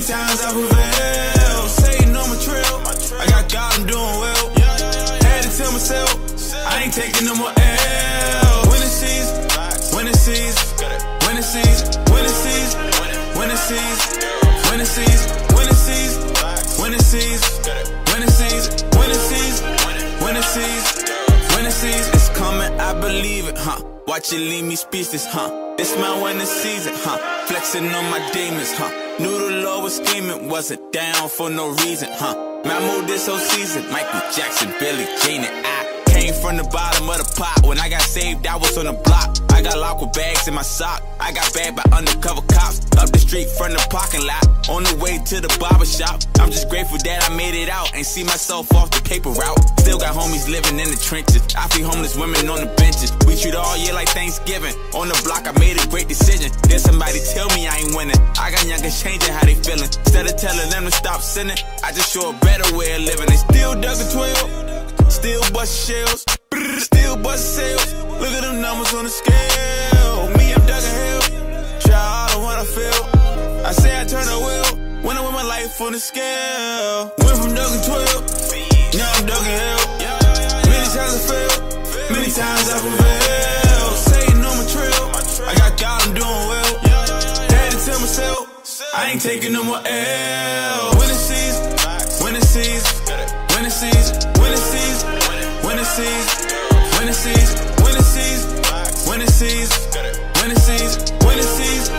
times I prevail. Satan on my trail. I got God, I'm doing well. Had to tell myself, I ain't taking no more L. Winning season, winning season, winning season, winning season, winning season, winning season, winning season, winning season, winning season, winning season, winning season, winning season. It's coming, I believe it, huh? Watch it leave me speechless, huh? It's my winning season, huh? Flexing on my demons, huh? Knew the Lord was scheming, wasn't down for no reason, huh? Man, I moved this whole season, Michael Jackson, Billie Jean, and I came from the bottom of the pot. When I got saved, I was on the block. I got locked with bags in my sock. I got bagged by undercover cops. Up the street from the parking lot. On the way to the barber shop. I'm just grateful that I made it out. Ain't see myself off the paper route. Still got homies living in the trenches. I feed homeless women on the benches. We treat all year like Thanksgiving. On the block, I made a great decision. Then somebody tell me I ain't winning. I got youngers changing how they feeling. Instead of telling them to stop sinning, I just show a better way of living. They still dug a 12. Still bust shells, still bust sales. Look at them numbers on the scale. Me, I'm dug a hell. Try all the one I feel. I say I turn a wheel. When I win my life on the scale. Went from dug a 12, now I'm dug a hell. Many times I failed, many times I prevail. Satan on my trail, I got God, I'm doing well. Had to tell myself, I ain't taking no more L. Winning season, winning season, winning season, winning season, winning season, winning season, winning season, winning season, winning season, winning season,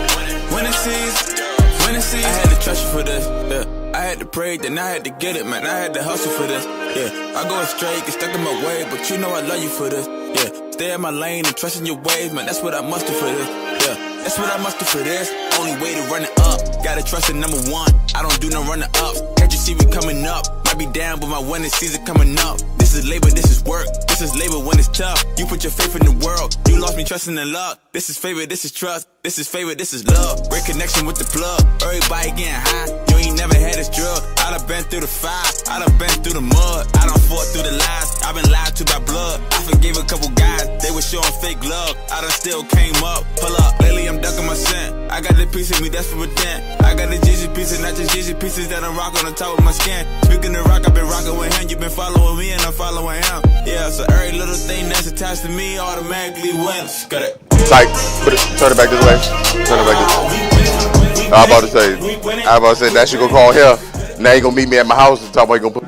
winning season, winning season. I had to trust you for this, yeah. I had to pray, then I had to get it, man. I had to hustle for this, yeah. I go astray, get stuck in my way, but you know I love you for this, yeah. Stay in my lane and trust in your ways, man. That's what I must do for this, yeah. That's what I must do for this. Only way to run it up. Gotta trust in number one. I don't do no runner ups. Can't you see me coming up? Might be down, but my winning season coming up. This is labor, this is work. This is labor when it's tough. You put your faith in the world. You lost me trusting in luck. This is favor, this is trust. This is favor, this is love. Great connection with the plug. Everybody getting high. You ain't never had this drug. I done been through the fire. I done been through the mud. I done fought through the lies. I been lied to by blood. I forgave a couple guys. They were showing fake love. I done still came up. Pull up. Lately I'm ducking my sin. I got the piece of me that's for a dent. I got the Gigi pieces, not just Gigi pieces that I rock on the top of my skin. Speaking of rock, I've been rocking with him. You been following me and I'm following him. Yeah, so every little thing that's attached to me automatically wins. Got it. Tight. Turn it back this way. Turn it back this way. I was about to say that shit gonna call here. Now you gonna meet me at my house and talk about you gonna put.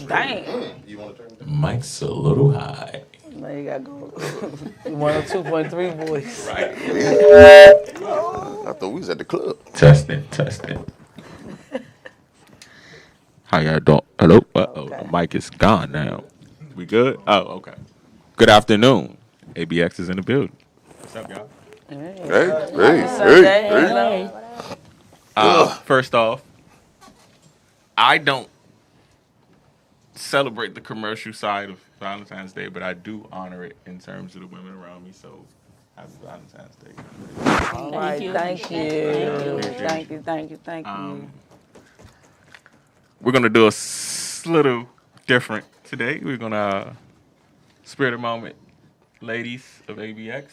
Dang. Mike's a little high. Now you gotta go 102.3 voice. Right. I thought we was at the club. Testing. How y'all doing? Hello? Okay. The mic is gone now. We good? Oh, okay. Good afternoon. ABX is in the building. What's up, y'all? Hey. First off, I don't celebrate the commercial side of Valentine's Day, but I do honor it in terms of the women around me. So, happy Valentine's Day. All right, thank you. We're gonna do a little different today. We're gonna spirit a moment, ladies of ABX,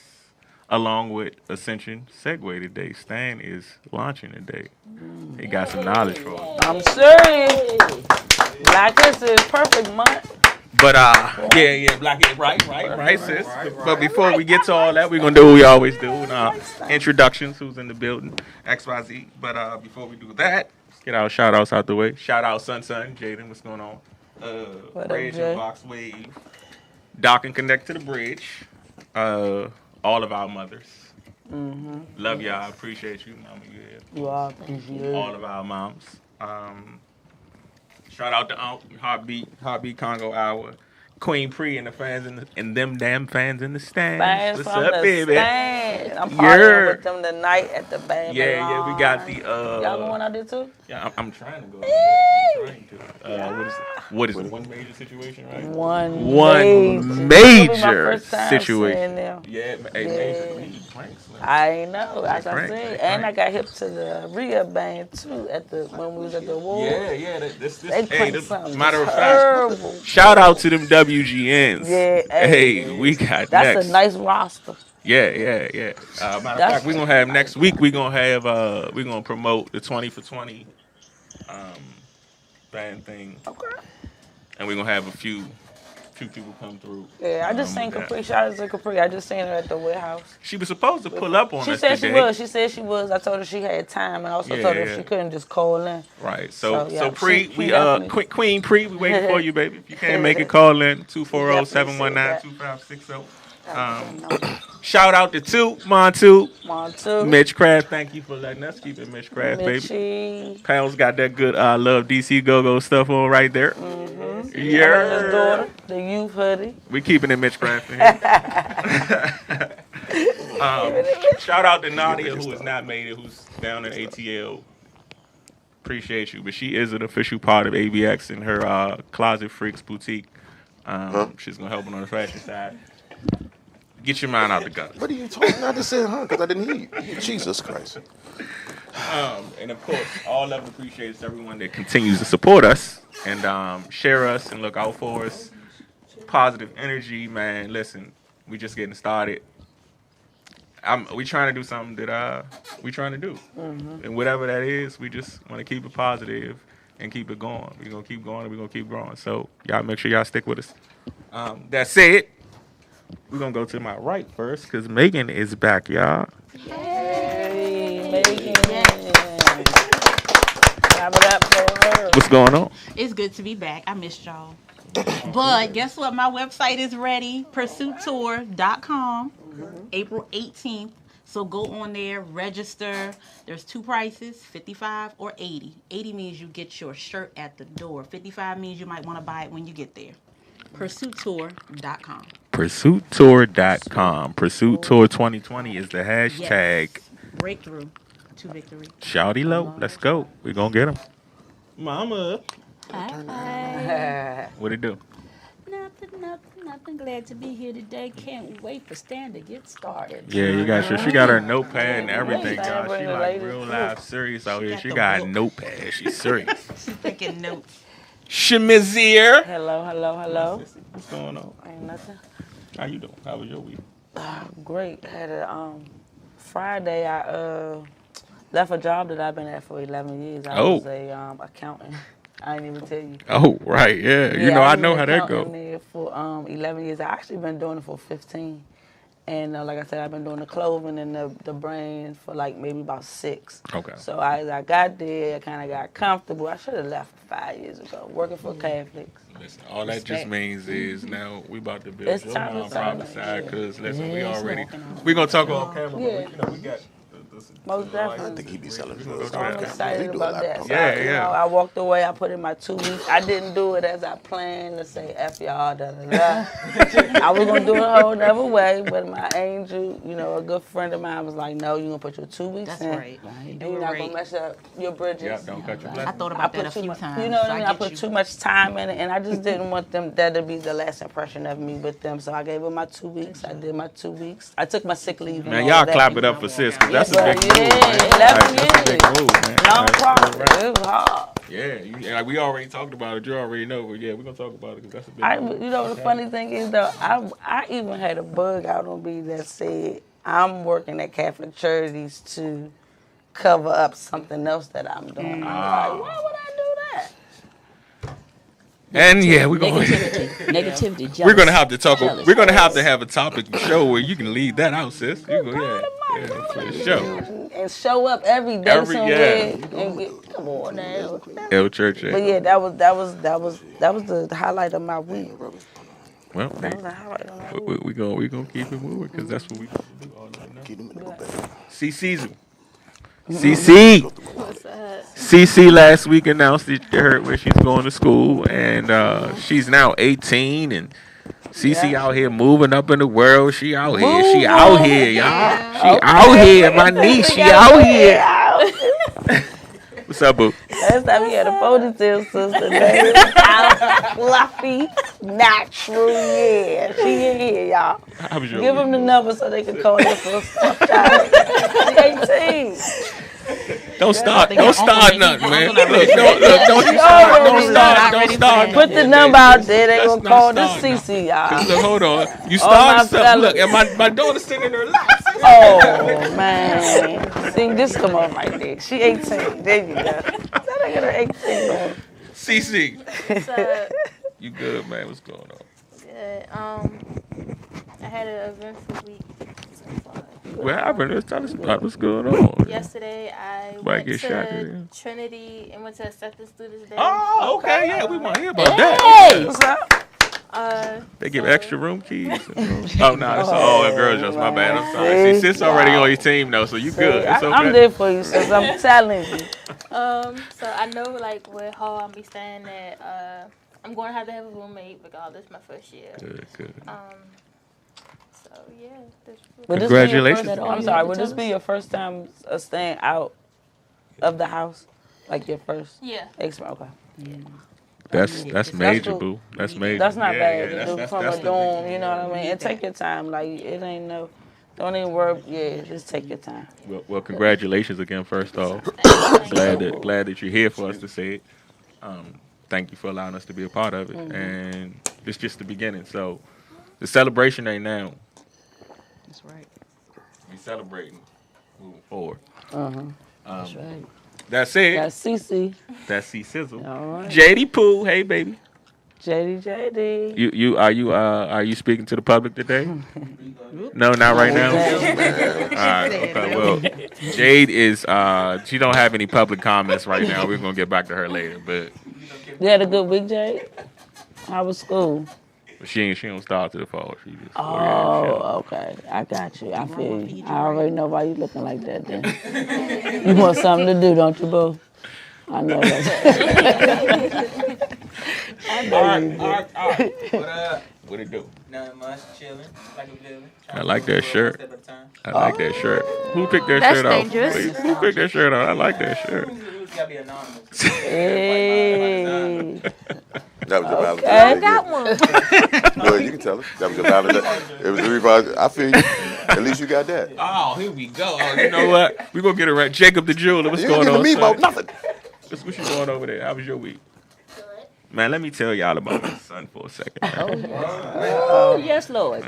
along with Ascension Segway today. Stan is launching today. He got some knowledge for us. I'm serious. Black History is perfect month. But yeah, Black is right, sis. But before we get to all that, we're gonna do what we always do. Introductions, who's in the building, XYZ. But before we do that, get our shout outs out the way. Shout out Sun, Jaden, what's going on? Bridge and Box Wave. Dock and connect to the bridge. All of our mothers. Mm-hmm. Love y'all. Appreciate you, Mama. You all appreciate all of our moms. Shout out to Heartbeat Congo Hour, Queen Pre and the fans and them damn fans in the stands. What's up, baby? Stand. I'm partying with them tonight at the Band. Yeah, we got the. Y'all going out there too? Yeah, I'm trying to go. What is it? One major situation, right? One major situation. Yeah, major. I know, as I said, and I got hip to the Rhea band too when we was at the award. Yeah. This matter of fact, shout out to them WGNs. Yeah, hey, we got that's next. a nice roster. Yeah. Matter of fact, we're gonna have next week. We're gonna promote the 20 for 20 band thing. Okay. And we're gonna have a few people come through. Yeah, I just seen Capri. Shout out to Capri. I just seen her at the warehouse. She was supposed to pull up on she us said today. She was. She said she was. I told her she had time, and I also told her she couldn't just call in. Right. So yeah, Pre, Queen Pre, we waiting for you, baby. If you can't make it, call in 240-719-2560. Shout out to Montu. Mitch Craft, thank you for letting us keep it Mitch Craft, baby. Pal's got that good Love DC Go-Go stuff on right there. Mm-hmm. Yeah. His daughter, the youth hoodie. We keeping it Mitch Craft in here. Shout out to Nadia, who has not made it, who's down in ATL. Appreciate you, but she is an official part of ABX in her Closet Freaks boutique. She's gonna help on the fashion side. Get your mind out the gutter. What are you talking about? I just said, because I didn't hear you. Jesus Christ. And of course, all love and appreciates everyone that continues to support us and share us and look out for us. Positive energy, man. Listen, we just getting started. We trying to do something that we trying to do. Mm-hmm. And whatever that is, we just want to keep it positive and keep it going. We're going to keep going and we're going to keep growing. So y'all make sure y'all stick with us. That said, we're going to go to my right first because Megan is back, y'all. Hey, Megan. Clap it up for her. What's going on? It's good to be back. I missed y'all. But guess what? My website is ready. PursuitTour.com. April 18th. So go on there, register. There's two prices, 55 or 80. 80 means you get your shirt at the door. 55 means you might want to buy it when you get there. PursuitTour.com. PursuitTour.com. Pursuit Tour 2020 is the hashtag. Yes. Breakthrough to victory. Shouty low. Let's go. We're going to get them. Mama. Hi. What it do? Nothing. Glad to be here today. Can't wait for Stan to get started. Yeah, you got she got her notepad and everything, y'all. She like real live serious out here. She got a notepad. She's serious. She's taking notes. Shemazir. Hello. What's going on? Ain't nothing. How you doing? How was your week? Great. Had a Friday. I left a job that I've been at for 11 years. I was a accountant. I didn't even tell you. Oh, right, yeah. You know, I know how that goes. I've been there for 11 years. I actually been doing it for 15. And like I said, I've been doing the clothing and the brand for like maybe about 6. Okay. So I got there, I kind of got comfortable. I should have left 5 years ago, working for Catholics. Listen, all that just means is now we about to build your nonprofit side because, listen, we're going to talk on camera, but you know, we got... Most definitely. I think he be selling drugs. So I'm excited about that. So yeah. I walked away. I put in my 2 weeks. I didn't do it as I planned to say F y'all, da-da-da. I was going to do it a whole other way, but my angel, a good friend of mine was like, no, you're going to put your 2 weeks That's in. right. And you're not going to mess up your bridges. Yeah, don't cut your blessings. I thought about that a few times. You know what I mean? I put too much time in it, and I just didn't want that to be the last impression of me with them. So I gave them my 2 weeks. I did my 2 weeks. I took my sick leave. Man, y'all clap it up for sis, because that's a big move, man. 11 years. That's a big move, man. Long process. It was hard. Yeah, we already talked about it. You already know, but yeah, we're going to talk about it because that's a big move. The funny thing is, though, I even had a bug out on me that said I'm working at Catholic Charities to cover up something else that I'm doing. I'm like, why would I do that? And yeah, we're going Negativity. Jealousy. We're going to have to talk. We're going to have a topic show where you can leave that out, sis. You go, for the show. And show up every day somewhere and come on now. El Church. But yeah, that was the highlight of my week. Well, That was the highlight of my week. we gonna keep it moving because that's what we gonna do all night now. Keep them in the bag. CC. CC last week announced where she's going to school, and she's now 18, and CC out here moving up in the world. She out here. She out here, y'all. She out here. My niece, she out here. What's up, boo? Last time we had a ponytail sister. Out fluffy, natural, yeah. She in here, y'all. Give them the number so they can call her for a stuff child. She 18. Don't start think your nothing, uncle man. not Look, ready for don't start Put the nothing. number out there. They Let's gonna not call the start now. CC, y'all. Cause look, hold on. You All my started something. Look, fellas. and my daughter's sitting in her lap. Oh man, see this come on right there. She 18. There you go. That nigga her 18, man. CC, What's up? you good, man? What's going on? Good. I had an eventful week. What happened? Tell us about what's going on. Yesterday, I Might went get shot to today. Trinity and went to Acceptance Students Day. Oh, okay, yeah, we want to hear about that. Hey, what's up? They give extra room keys. Oh, no, that's all girls. Just my bad. I'm sorry. See, Sis already on your team though, so you good. It's okay. I'm there for you, sis. I'm telling you. So I know like what hall I'll be staying at. I'm going to have a roommate regardless. My first year. Good. So yeah. Would this be your Congratulations. first- I'm sorry. Would this be your first time staying out of the house, like your first? Yeah. Okay. That's major, cool. boo. That's major. That's not bad. Yeah, You do from a dorm, you know what I mean? And take your time. Like, it ain't no, don't even worry. Yeah, just take your time. Well, congratulations again. First off, glad that you're here for us to say it. Thank you for allowing us to be a part of it, and it's just the beginning. So, the celebration ain't now. That's right. We celebrating moving forward. That's right. That's it. That's CC. That's C Sizzle. All right. JD Pooh, hey baby. JD. Are you speaking to the public today? No, not right now. All right. Okay. Well, Jade is she don't have any public comments right now. We're gonna get back to her later, but You had a good week, Jade? How was school? she don't start to the fall. She just Oh, okay. I got you. I feel you. I already know why you looking like that then. You want something to do, don't you, boo? I know that. All right. What it do? Nothing much, chilling, like a villain. I like that shirt. Step at a time. I like that shirt. Who picked that That's shirt off? dangerous. Please? Who picked that shirt off? I like that shirt. Who's gotta be anonymous? Hey. That was your Valentine's Okay. Day Got gift. one. Go ahead, you can tell us. That was your Valentine's. It was the reason I feel you. At least you got that. Oh, here we go. Oh, you know what? We're gonna get it right. Jacob the jeweler. What's You going didn't on? give me son? about nothing. What you doing over there? How was your week? Man, let me tell y'all about my son for a second. Man. Oh, yes, Lord.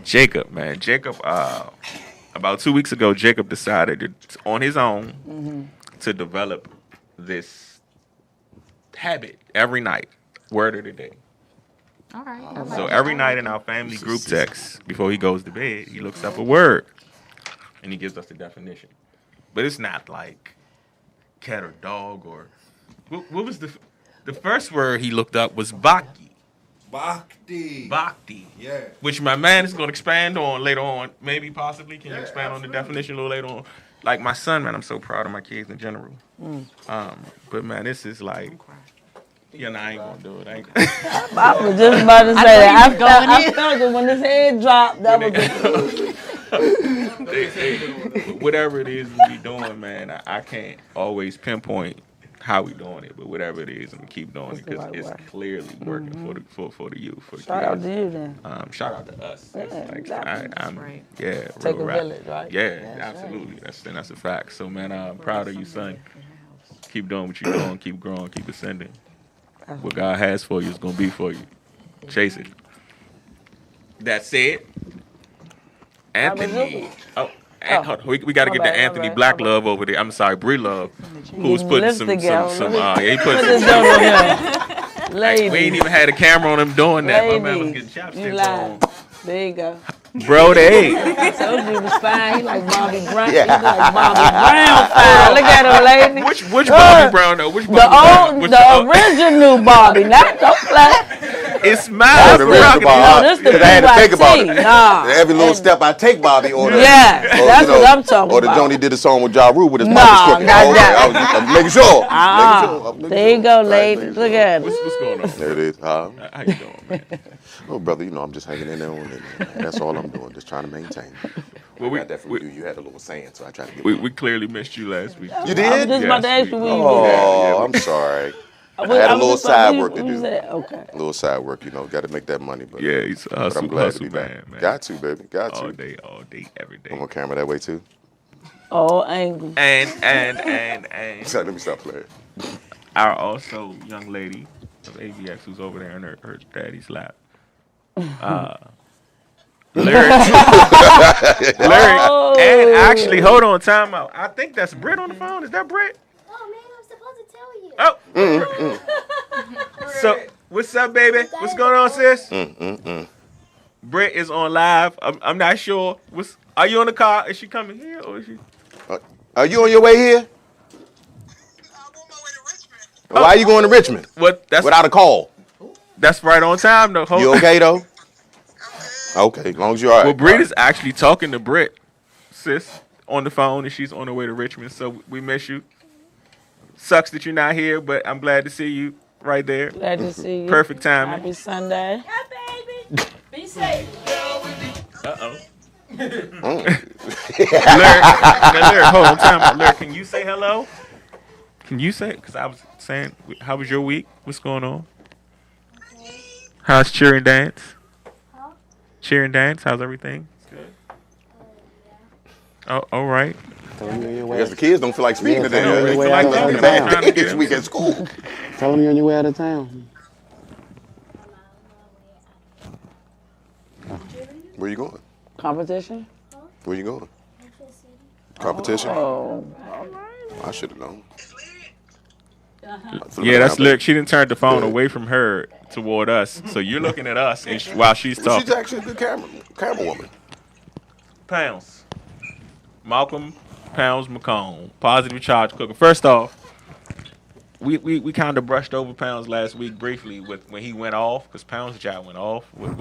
Jacob, man. Jacob, about 2 weeks ago, Jacob decided on his own to develop this habit every night. Word of the day. All right. So every night in our family group text, before he goes to bed, he looks up a word and he gives us the definition. But it's not like cat or dog or what was the first word he looked up was bhakti. Bhakti. Yeah. Which my man is going to expand on later on. Maybe, possibly. Can you expand on the definition a little later on? Like my son, man, I'm so proud of my kids in general. But man, this is like, yeah, nah, I ain't gonna do it. I was just about to say that. I felt it when his head dropped. That was whatever it is we doing, man, I can't always pinpoint how we doing it, but whatever it is, I'm gonna keep doing it because it's clearly working for the youth. For the Shout out kids. to you then. Shout out to us. Yeah, Like, exactly. I'm Right. yeah. Take real a rap. village, right? Yeah, That's absolutely. That's a fact. So man, I'm proud of you, son. Keep doing what you're doing. Keep growing. Keep ascending. What God has for you is gonna be for you. Chase it. That said, Anthony. Hold on. We got to My get bad, to my Anthony bad, Black my Love over there. I'm sorry, Bree Love, who's Getting putting some lipstick out. he put Put some. this on him. Lady. We ain't even had a camera on him doing that. My man was Ladies, getting you chopsticks on. lied. There you go. Bro, they. I told you he was fine. He like Bobby Brown. He like Bobby Brown fine. Look at him, lady. Which Bobby Brown though? Which Bobby Brown? Which original Bobby, not the black. It's mine. Oh, the original Bobby. this the Because I had to think about PYT. it. Nah. Every little step I take, Bobby, or the, Yeah, or, that's what I'm talking or the about. Johnny did a song with Ja Rule with his Nah, mouth crooked. not that. I was making sure. I was making There you sure. go, Right, lady. making Look sure. at him. What's going on? There it is. How you doing, man? Oh, brother, you know I'm just hanging in there on it. That's all I'm doing, just trying to maintain. Well, I got that from you. You had a little saying, so I tried to get we clearly missed you last week. You I was did? just about to Yes, ask you we- where you Oh, was. I'm sorry. I I had a little was just like, side where work to you was do. at? Okay. A little side work, you know, got to make that money. But Yeah, he's a but I'm hustle, glad hustle to be man, back. man. Got to, baby. Got All to. day, every day. I'm on camera that way too. All angles. Let me stop playing. Our also young lady of ABX who's over there in her daddy's lap. Lyric. Oh. And actually, hold on, time out. I think that's Britt on the phone. Is that Britt? Oh man, I'm supposed to tell you. Oh. So, what's up, baby? What's going on, sis? Britt is on live. I'm not sure. Are you on the car? Is she coming here or is she? Are you on your way here? I'm on my way to Richmond. Why are you going to Richmond? Without a call? That's right on time, though. You okay, though? Okay, as long as you're all right. Well, Britt is actually talking to Britt, sis, on the phone, and she's on her way to Richmond, so we miss you. Sucks that you're not here, but I'm glad to see you right there. Glad to see you. Perfect timing. Happy Sunday. Hi, baby. Be safe. Uh-oh. Lyric, hold on, time out. Lyric, can you say hello? Can you say, because I was saying, how was your week? What's going on? How's cheer and dance? Cheer and dance, how's everything? Good. Oh, all right. I guess the kids don't feel like speaking today. They feel like this week at school. Tell them you're on your way out of town. Where you going? Competition? Where you going? Competition? Oh. I should have known. Yeah, that's Lyric. She didn't turn the phone away from her toward us. So you're looking at us and while she's talking. She's actually a good camera woman. Pounds. Malcolm Pounds McComb. Positive charge cooker. First off, we kind of brushed over Pounds last week briefly when he went off, because Pounds' job went off with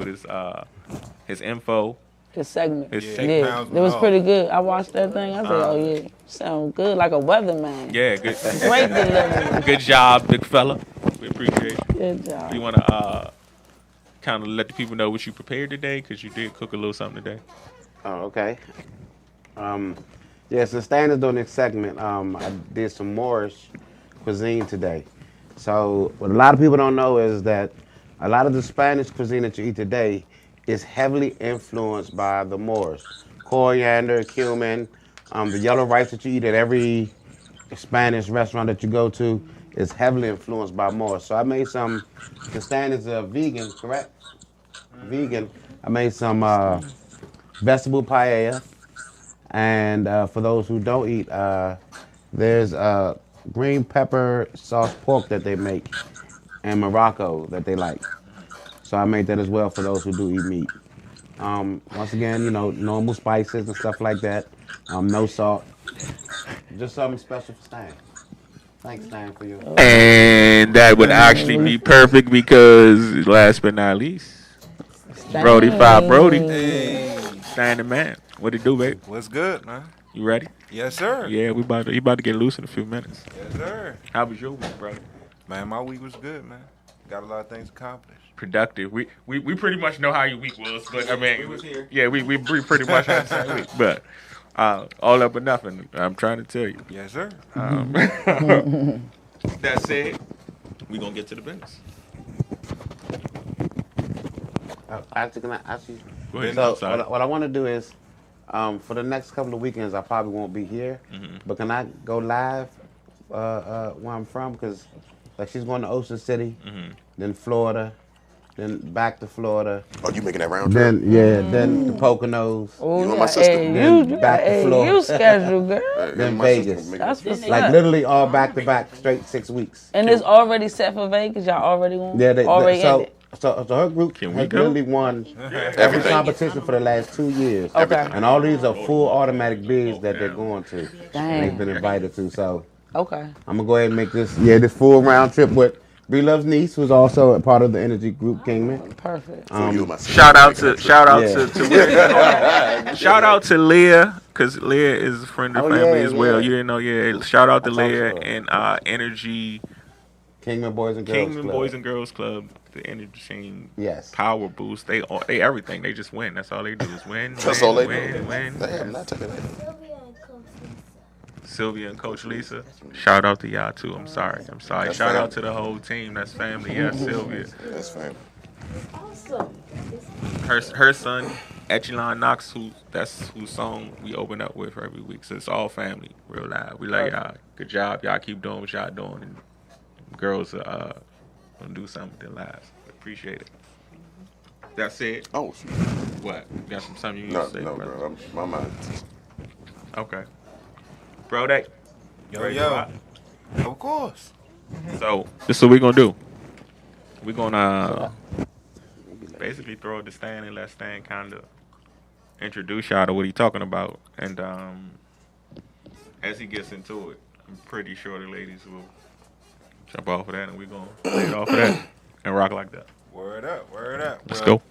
his info. His segment. Yeah, it was pretty good. I watched that thing. I said, oh, yeah, sound good, like a weatherman. Yeah, good. Great delivery. Good job, big fella. We appreciate you. Good job. You want to kind of let the people know what you prepared today, because you did cook a little something today. Oh, okay. Yeah, so standard on this segment, I did some Moorish cuisine today. So what a lot of people don't know is that a lot of the Spanish cuisine that you eat today is heavily influenced by the Moors. Coriander, cumin, the yellow rice that you eat at every Spanish restaurant that you go to is heavily influenced by Moors. So I made some, the standards are vegan, correct? Vegan. I made some vegetable paella. And for those who don't eat, there's green pepper sauce pork that they make in Morocco that they like. So I made that as well for those who do eat meat. Once again, you know, normal spices and stuff like that. No salt. Just something special for Stan. Thanks, Stan, for your... And that would actually be perfect because, last but not least, Brody 5 Brody. Hey. Stan the man. What it do, babe? What's good, man? You ready? Yes, sir. Yeah, he about to get loose in a few minutes. Yes, sir. How was your week, brother? Man, my week was good, man. Got a lot of things accomplished. Productive. We pretty much know how your week was, but I mean, we was here. Yeah, we pretty much had the same week, but all up or nothing. I'm trying to tell you. Yes, sir. That said, we gonna get to the business. Actually, can I ask you? Go ahead. So what I want to do is, for the next couple of weekends, I probably won't be here. But can I go live where I'm from? Because like she's going to Ocean City, then Florida, then back to Florida. Oh, you making that round trip? Then the Poconos. Oh, You know my sister. You back to Florida. You schedule, girl. Then My Vegas. sister That's what's Like up. literally all back to back, straight 6 weeks. And it's already set for Vegas. Y'all already won. Yeah, already ended. So her group Can we has go? literally won every Everything. competition for the last 2 years. Okay. And all these are full automatic bids that they're going to. And Dang. they've been invited to. So Okay. I'm gonna go ahead and make this full round trip with Bree Love's niece, who's also a part of the Energy Group Kingman. Perfect. You and my sister. Shout out to Yeah. shout out to Leah, because Leah is a friend of Oh, family yeah, as well. yeah. You didn't know, yeah. Shout out to That's Leah also- and Energy Kingman Boys and Girls Kingman Club. Boys and Girls Club, the Energy Team Yes. Power Boost. They everything. They just win. That's all they do is win. That's win, all they win, do. Win. Damn, not taking that. Sylvia and Coach Lisa. Sylvia and Coach Lisa. Shout out to y'all too. I'm sorry. That's Shout family. out to the whole team. That's family. Yeah, Sylvia. That's fine. Awesome. Her son Echelon Knox, that's whose song we open up with every week. So it's all family, real live. We love y'all. Good job. Y'all keep doing what y'all doing. And girls gonna do something with their lives. Appreciate it. That's it. Oh, what? You got something you need no, to say? no, bro. My mind. Okay. Bro, that. Yo. Of course. So this is what we're gonna do. We're gonna basically throw the stand and let Stan kind of introduce y'all to what he's talking about, and as he gets into it, I'm pretty sure the ladies will jump off of that, and we're gonna play it off of that and rock like that. Word up, word up. Let's go.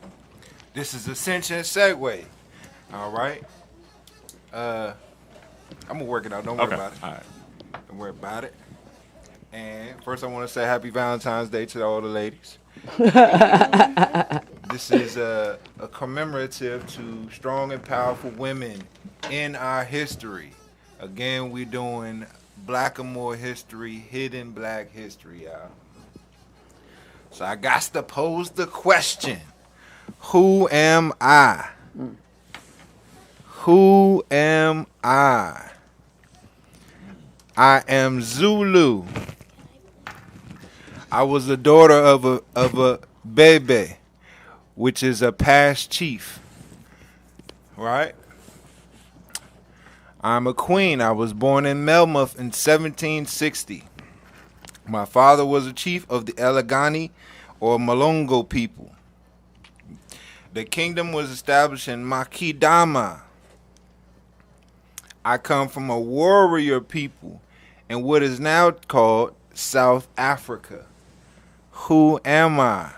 This is Ascension Segway. All right. I'm gonna work it out. Don't worry about it. All right. Don't worry about it. And first, I want to say Happy Valentine's Day to all the ladies. This is a commemorative to strong and powerful women in our history. Again, we're doing Blackamoor history, hidden black history, y'all. So I got to pose the question: who am I? Who am I? I am Zulu. I was the daughter of a Bebe, which is a past chief. Right? I'm a queen. I was born in Melmoth in 1760. My father was a chief of the Elegani or Malongo people. The kingdom was established in Makidama. I come from a warrior people in what is now called South Africa. Who am I?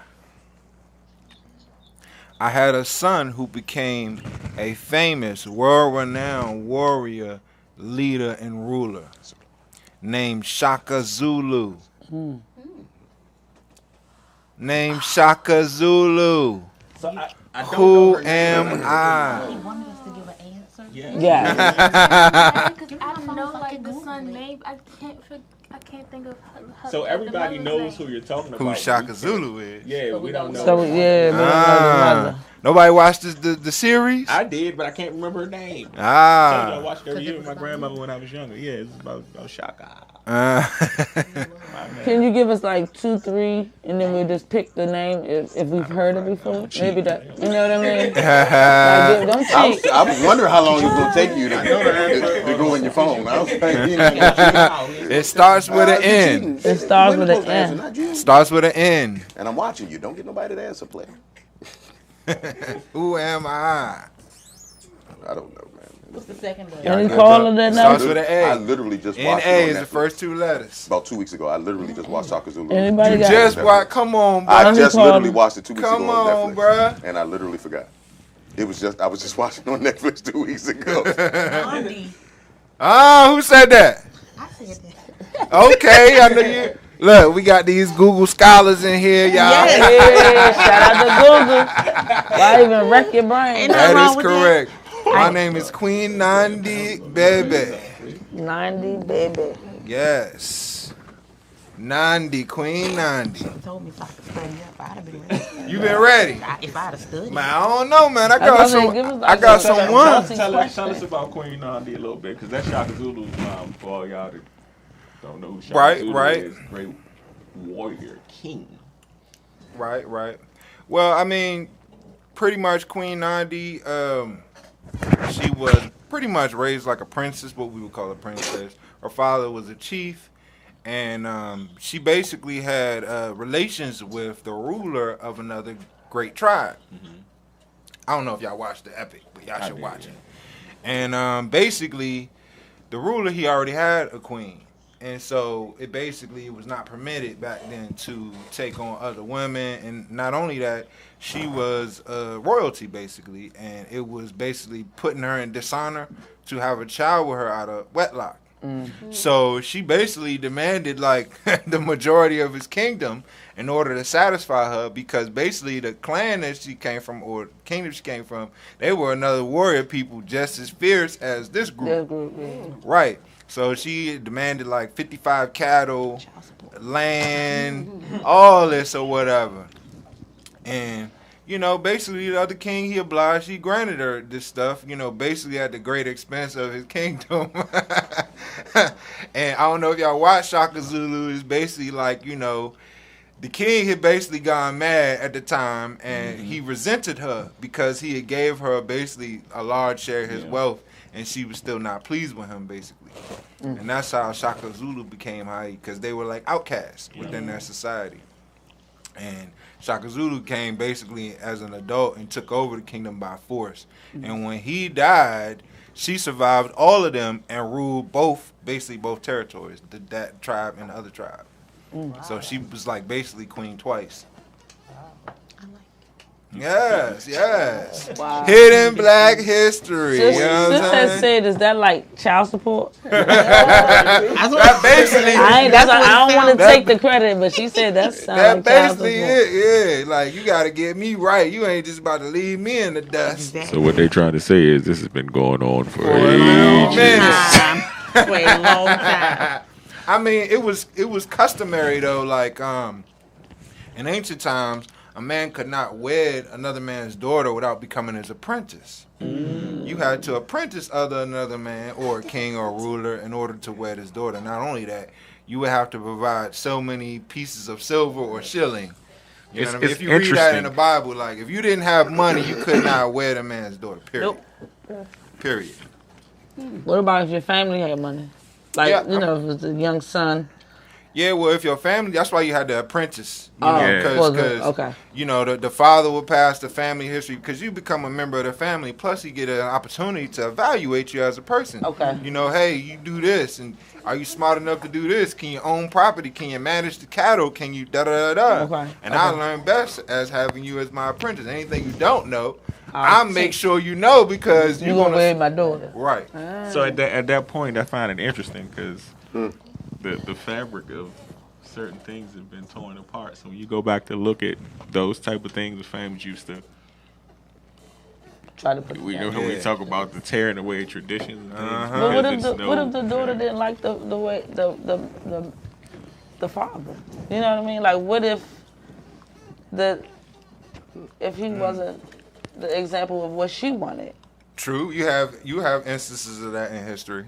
I had a son who became a famous, world-renowned warrior, leader, and ruler named Shaka Zulu. Named Shaka Zulu. So I don't Who know her am name. I? He wanted us to give an answer. Yeah. Because I don't know like the son name. I can't think of her. So everybody knows who you're talking about. Who Shaka Zulu is. Yeah, we don't know. So yeah, we don't know the mother. Nobody watched the series? I did, but I can't remember her name. Ah. So I watched it every year with my grandmother when I was younger. Yeah, it's about Shaka. Can you give us like 2, 3, and then we'll just pick the name if we've heard it before? Maybe that, you know what I mean? Like, don't cheat. I was wondering how long it was going to take you to go in your phone. I was thinking, it starts with an N. It starts with an N. Starts with an N. And I'm watching you. Don't get nobody to answer, player. Who am I? I don't know, man. What's the second one? Any caller that Starts knows? with an A. I literally just watched N-A it is on the Netflix. first 2 letters. About 2 weeks ago, I literally just watched Shaka Zulu. Anybody You got just it? watch. Come on, bro. I just literally watched it 2 weeks Come ago on on, Netflix. bruh. And I literally forgot. I was just watching it on Netflix 2 weeks ago. Gandhi. Who said that? I said that. Okay, I know you. Look, we got these Google scholars in here, y'all. Yeah, shout out to Google. Why even wreck your brain? Ain't nothing That wrong is with correct. My name is Queen Nandi Bebe. 90, baby. Yes. Nandi, Queen Nandi. You told me if I could study up, I'd have been ready. You been ready? If I'd have studied. Man, I don't know, man. I I got was gonna some. give us I like got some some one. Tell us about Queen Nandi a little bit, because that's Shaka Zulu's mom. For all y'all that don't know who Shaka Zulu is, great warrior king. Right. Well, I mean, pretty much Queen Nandi. She was pretty much raised like a princess, what we would call a princess. Her father was a chief, and she basically had relations with the ruler of another great tribe. Mm-hmm. I don't know if y'all watched the epic, but y'all should watch it. And basically, the ruler, he already had a queen. And so it basically was not permitted back then to take on other women. And not only that, she was royalty, basically. And it was basically putting her in dishonor to have a child with her out of wedlock. Mm-hmm. So she basically demanded like the majority of his kingdom in order to satisfy her, because basically the clan that she came from, or kingdom she came from, they were another warrior people just as fierce as this group. Right. So she demanded like 55 cattle, land, all this or whatever. And basically the other king, he obliged, he granted her this stuff, basically at the great expense of his kingdom. And I don't know if y'all watch Shaka Zulu. It's basically like, the king had basically gone mad at the time, and he resented her because he had gave her basically a large share of his wealth, and she was still not pleased with him, basically. And that's how Shaka Zulu became high, because they were like outcasts within their society. And Shaka Zulu came basically as an adult and took over the kingdom by force. And when he died, she survived all of them and ruled both territories, that tribe and the other tribe. So she was like basically queen twice. Yes. Wow. Hidden Black History. Sis, You know what I'm sis saying? has said, is that like child support? That basically. I don't want to take the credit, but she said that sounds That like child basically support. it. Yeah, like you gotta get me right. You ain't just about to leave me in the dust. So what they trying to say is this has been going on for For a little ages. minute. For a long time. I mean, it was customary though. Like in ancient times, a man could not wed another man's daughter without becoming his apprentice. You had to apprentice another man or a king or a ruler in order to wed his daughter. Not only that, you would have to provide so many pieces of silver or shilling. You know what I mean? If you read that in the Bible, like if you didn't have money, you could not wed a man's daughter. Period. Nope. Period. What about if your family had money? Like, if it's a young son. Yeah, well, if your family, that's why you had the apprentice. Because the father would pass the family history because you become a member of the family. Plus, you get an opportunity to evaluate you as a person. Okay. Hey, you do this, and are you smart enough to do this? Can you own property? Can you manage the cattle? Can you da-da-da-da? Okay. And I learned best as having you as my apprentice. Anything you don't know, I'll make sure you know because you're going to wed my daughter. Right. So at that point, I find it interesting because the fabric of certain things have been torn apart. So when you go back to look at those type of things the families used to try to put we talk about the tearing away of traditions and things. But what if the daughter didn't like the way the father? You know what I mean? Like what if he wasn't the example of what she wanted? True. You have instances of that in history.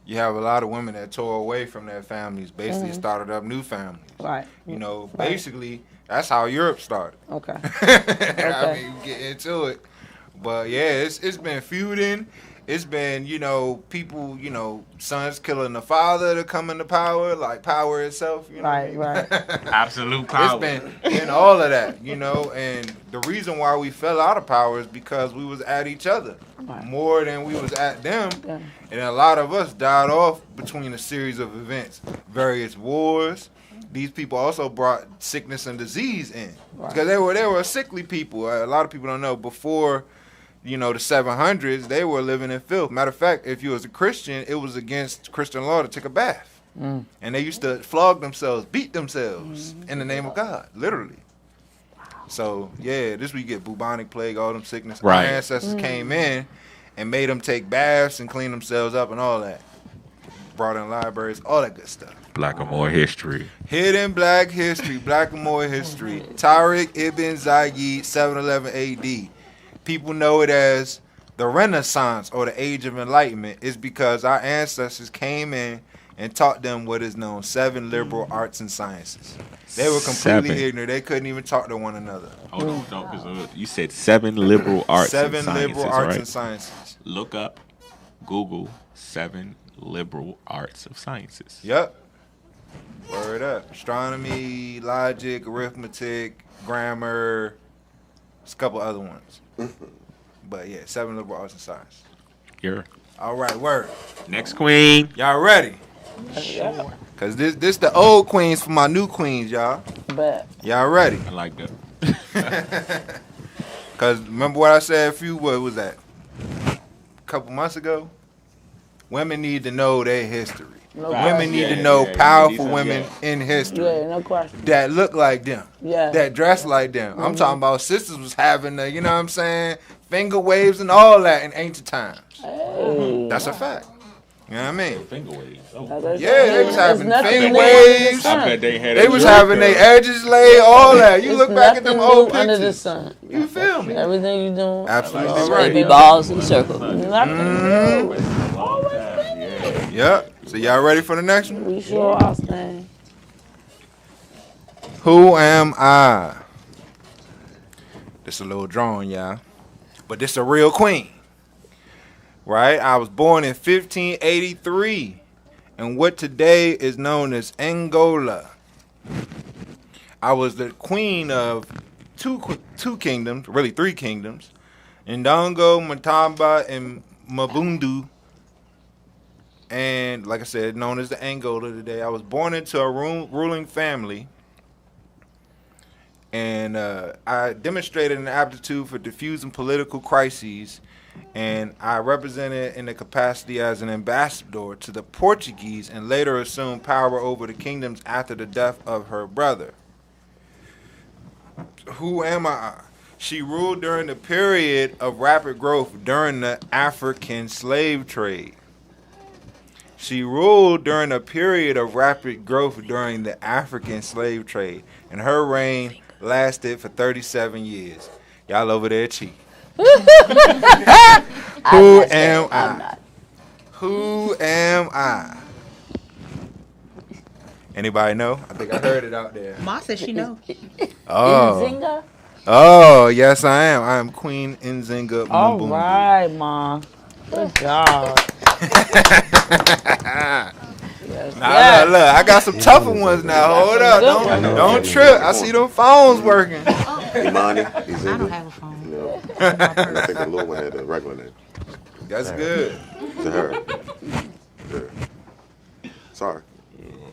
You have a lot of women that tore away from their families, basically started up new families. Right. Basically, that's how Europe started. Okay. I mean, you get into it. But yeah, it's been feuding. It's been, people, sons killing the father to come into power, like power itself. Right. Absolute power. It's been all of that, and the reason why we fell out of power is because we was at each other more than we was at them. Yeah. And a lot of us died off between a series of events, various wars. These people also brought sickness and disease in because they were sickly people. A lot of people don't know before. The 700s, they were living in filth. Matter of fact, if you was a Christian, it was against Christian law to take a bath. And they used to flog themselves, beat themselves in the name of God, literally. So, yeah, this we get bubonic plague, all them sickness. Right. Our ancestors came in and made them take baths and clean themselves up and all that. Brought in libraries, all that good stuff. Blackamoor history. Hidden Black History, Blackamoor History. Tariq Ibn Ziyad, 711 A.D. People know it as the Renaissance or the Age of Enlightenment. It's because our ancestors came in and taught them what is known 7 liberal arts and sciences. They were completely ignorant. They couldn't even talk to one another. Hold on, because you said 7 liberal arts and sciences. 7 liberal arts and sciences. Look up, Google 7 liberal arts of sciences. Yep. Word up. Astronomy, logic, arithmetic, grammar, there's a couple other ones. But yeah, 7 liberal arts and science. Yeah. All right, word. Next queen. Y'all ready? Sure. Cause this the old queens for my new queens, y'all. Bet. Y'all ready? I like that. Cause remember what I said what was that? A couple months ago? Women need to know their history. Women need to know powerful women in history. Yeah, no question. That look like them. Yeah. That dress like them. I'm talking about sisters was having the, you know what I'm saying, finger waves and all that in ancient times. Hey. That's a fact. You know what I mean? Finger waves. Yeah, they was having finger waves. I bet they had. They was having their edges laid, all that. You look back at them old under the pictures. sun. You feel me? Everything you doing. Absolutely right. Baby balls in circles. Yep. So y'all ready for the next one? We sure are, Stan. Who am I? This a little drawing, y'all. But this a real queen. Right? I was born in 1583 in what today is known as Angola. I was the queen of two kingdoms, really 3 kingdoms. Ndongo, Matamba, and Mabundu. And like I said, known as the Angola today. I was born into a ruling family. And I demonstrated an aptitude for diffusing political crises. And I represented in the capacity as an ambassador to the Portuguese and later assumed power over the kingdoms after the death of her brother. Who am I? She ruled during the period of rapid growth during the African slave trade. She ruled during a period of rapid growth during the African slave trade, and her reign lasted for 37 years. Y'all over there cheating. Who am I? Who am I? Anybody know? I think I heard it out there. Ma says she know. Oh. Nzinga? Oh, yes, I am. I am Queen Nzinga. All right, Mom. Good job. Nah, look, I got some tougher ones now. Hold up. Don't trip. I see them phones working. Imani. I don't have a phone. No. I think the little one had a regular name. That's good. To her. Yeah. Sorry.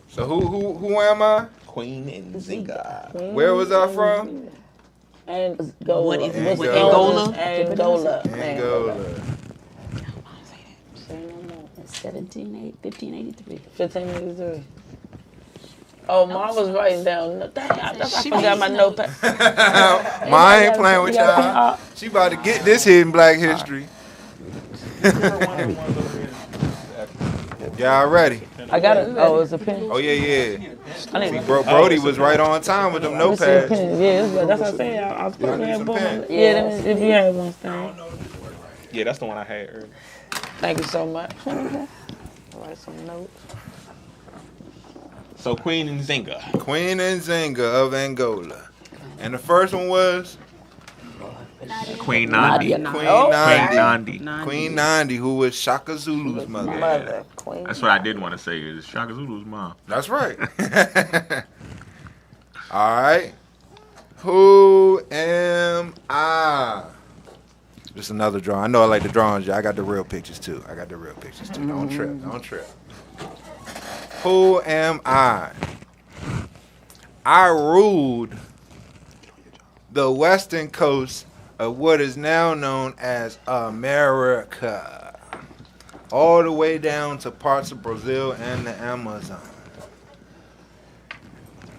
So who am I? Queen Nzinga. Where was I from? Angola. What is Angola? Angola. Angola. 1583. 1583. Oh, Mom was writing down. Dang, I forgot my notepad. Ma ain't playing with y'all. She about to get this hidden Black history. Y'all ready? I got it. Oh, it's a pen. Oh, yeah. I See, Brody was right on time with them notepads. Yeah, that's what I'm saying. I was supposed to have one. Yeah, if you have one, Stan. Yeah, that's the one I had earlier. Thank you so much. Write some notes. So Queen Nzinga. Queen Nzinga of Angola. And the first one was? Queen Nandi. Queen Nandi, who was Shaka Zulu's mother. Yeah. That's what I did want to say. Is Shaka Zulu's mom. That's right. All right. Who am I? Just another drawing. I know I like the drawings. I got the real pictures too. Don't trip. Who am I? I ruled the western coast of what is now known as America, all the way down to parts of Brazil and the Amazon.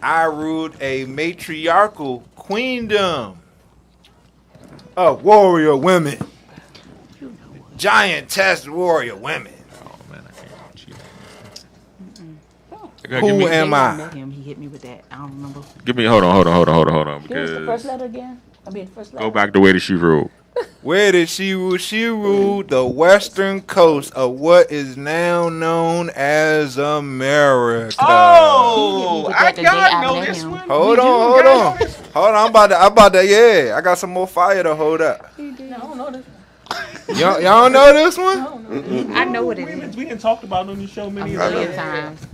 I ruled a matriarchal queendom of warrior women, giantess warrior women. Oh man, I can't cheat. Who am I? He hit me with that. I don't remember. Give me hold on. Give us the first letter again. First letter. Go back to where did she rule? Where did she rule? She ruled the western coast of what is now known as America. Oh, I gotta know this one. Hold on. I'm about to. Yeah, I got some more fire to hold up. No, I don't know this. Y'all don't know this one? I know what it is. We didn't talk about on the show many times.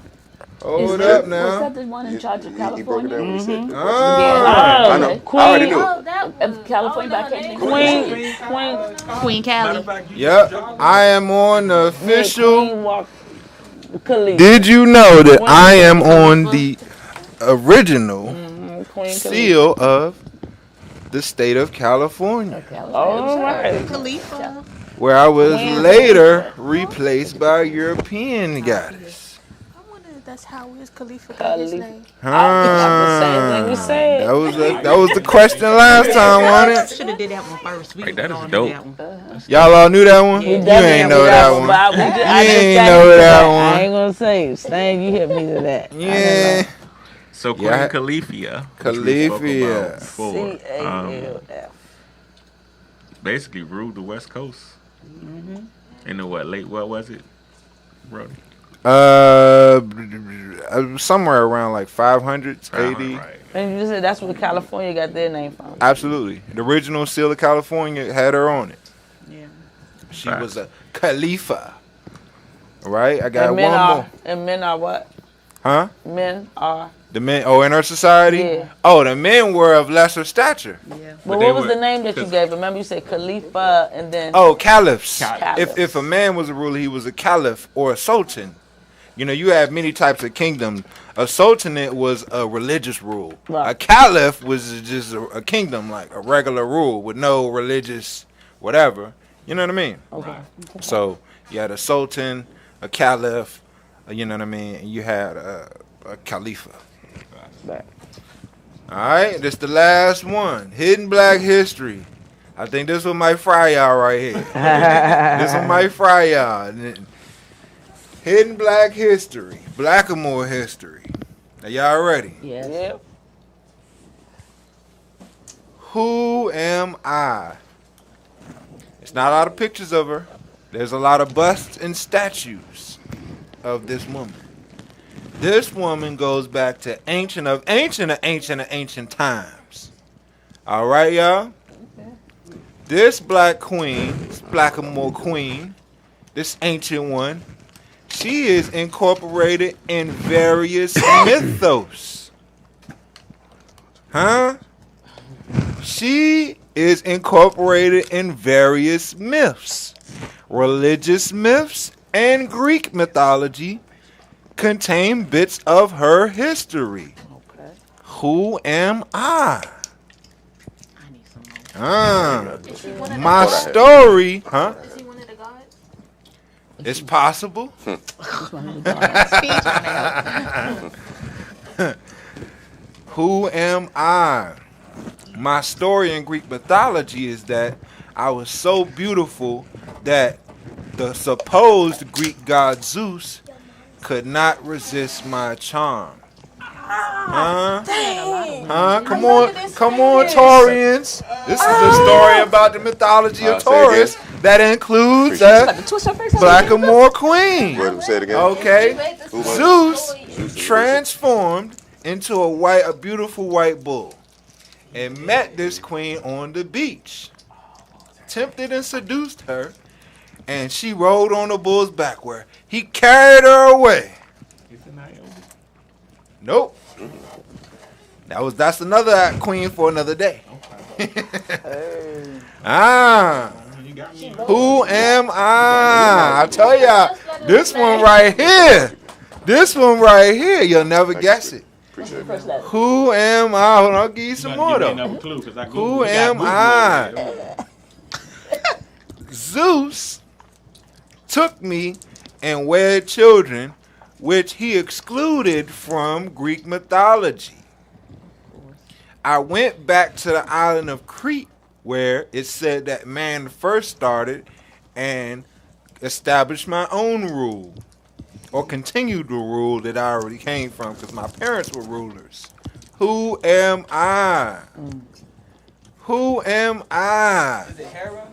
Hold up now. Was that the one in charge of California? I know. Queen. I already knew. California, but I can't think of Queen Callie. Yep. I am on the official. Khalid. Did you know that I am on the original seal of the state of California? All right. Khalifa. Where I was later replaced by a European goddess. That's how Wiz Khalifa got his name. That was the question last time, wasn't it? Should have did that one first. We that is all knew dope. that one. Y'all all knew that one? You ain't know that one. You ain't know that one. I ain't gonna say it. Stan, you hit me to that. Yeah. So Queen Califia. C-A-L-F. Basically ruled the West Coast. In the what was it, Brody? Somewhere around like 500 AD. Right. And you said that's where California got their name from. Absolutely. The original seal of California had her on it. Yeah. She was a Khalifa. Right? I got and one more. And men are what? Huh? Men are. The men, in our society? Yeah. Oh, the men were of lesser stature. Yeah. But what was the name that you gave? Remember you said Khalifa and then... Oh, caliphs. Caliphs. If a man was a ruler, he was a caliph or a sultan. You know, you have many types of kingdoms. A sultanate was a religious rule. Right. A caliph was just a kingdom, like a regular rule with no religious whatever. You know what I mean? Okay. So you had a sultan, a caliph, you know what I mean? And you had a khalifa. Right. All right, this the last one. Hidden Black History. I think this one might fry y'all right here. This one might fry y'all. Hidden Black History. Blackamoor history. Are y'all ready? Yes. Yep. Who am I? It's not a lot of pictures of her. There's a lot of busts and statues of this woman. This woman goes back to ancient times. All right, y'all? Okay. This black queen, this Blackamoor queen, this ancient one, she is incorporated in various mythos. Huh? She is incorporated in various myths, religious myths, and Greek mythology. Contain bits of her history. Okay. Who am I? My story, huh? Is he one of the gods? It's possible. Who am I? My story in Greek mythology is that I was so beautiful that the supposed Greek god Zeus could not resist my charm. Huh? Come on, Taurians. This is a story about the mythology of Taurus that includes a Blackamoor queen. Say it again. Okay. Zeus transformed into a beautiful white bull and met this queen on the beach. Tempted and seduced her. And she rode on the bull's back where he carried her away. Nope. That's another queen for another day. Who am I? I tell y'all, this one right here. This one right here, you'll never guess it. Who am I? Hold on, I'll give you some more though. Who am I? Zeus took me and wed children, which he excluded from Greek mythology. I went back to the island of Crete, where it said that man first started and established my own rule, or continued the rule that I already came from, because my parents were rulers. Who am I? Who am I? Is it Hera?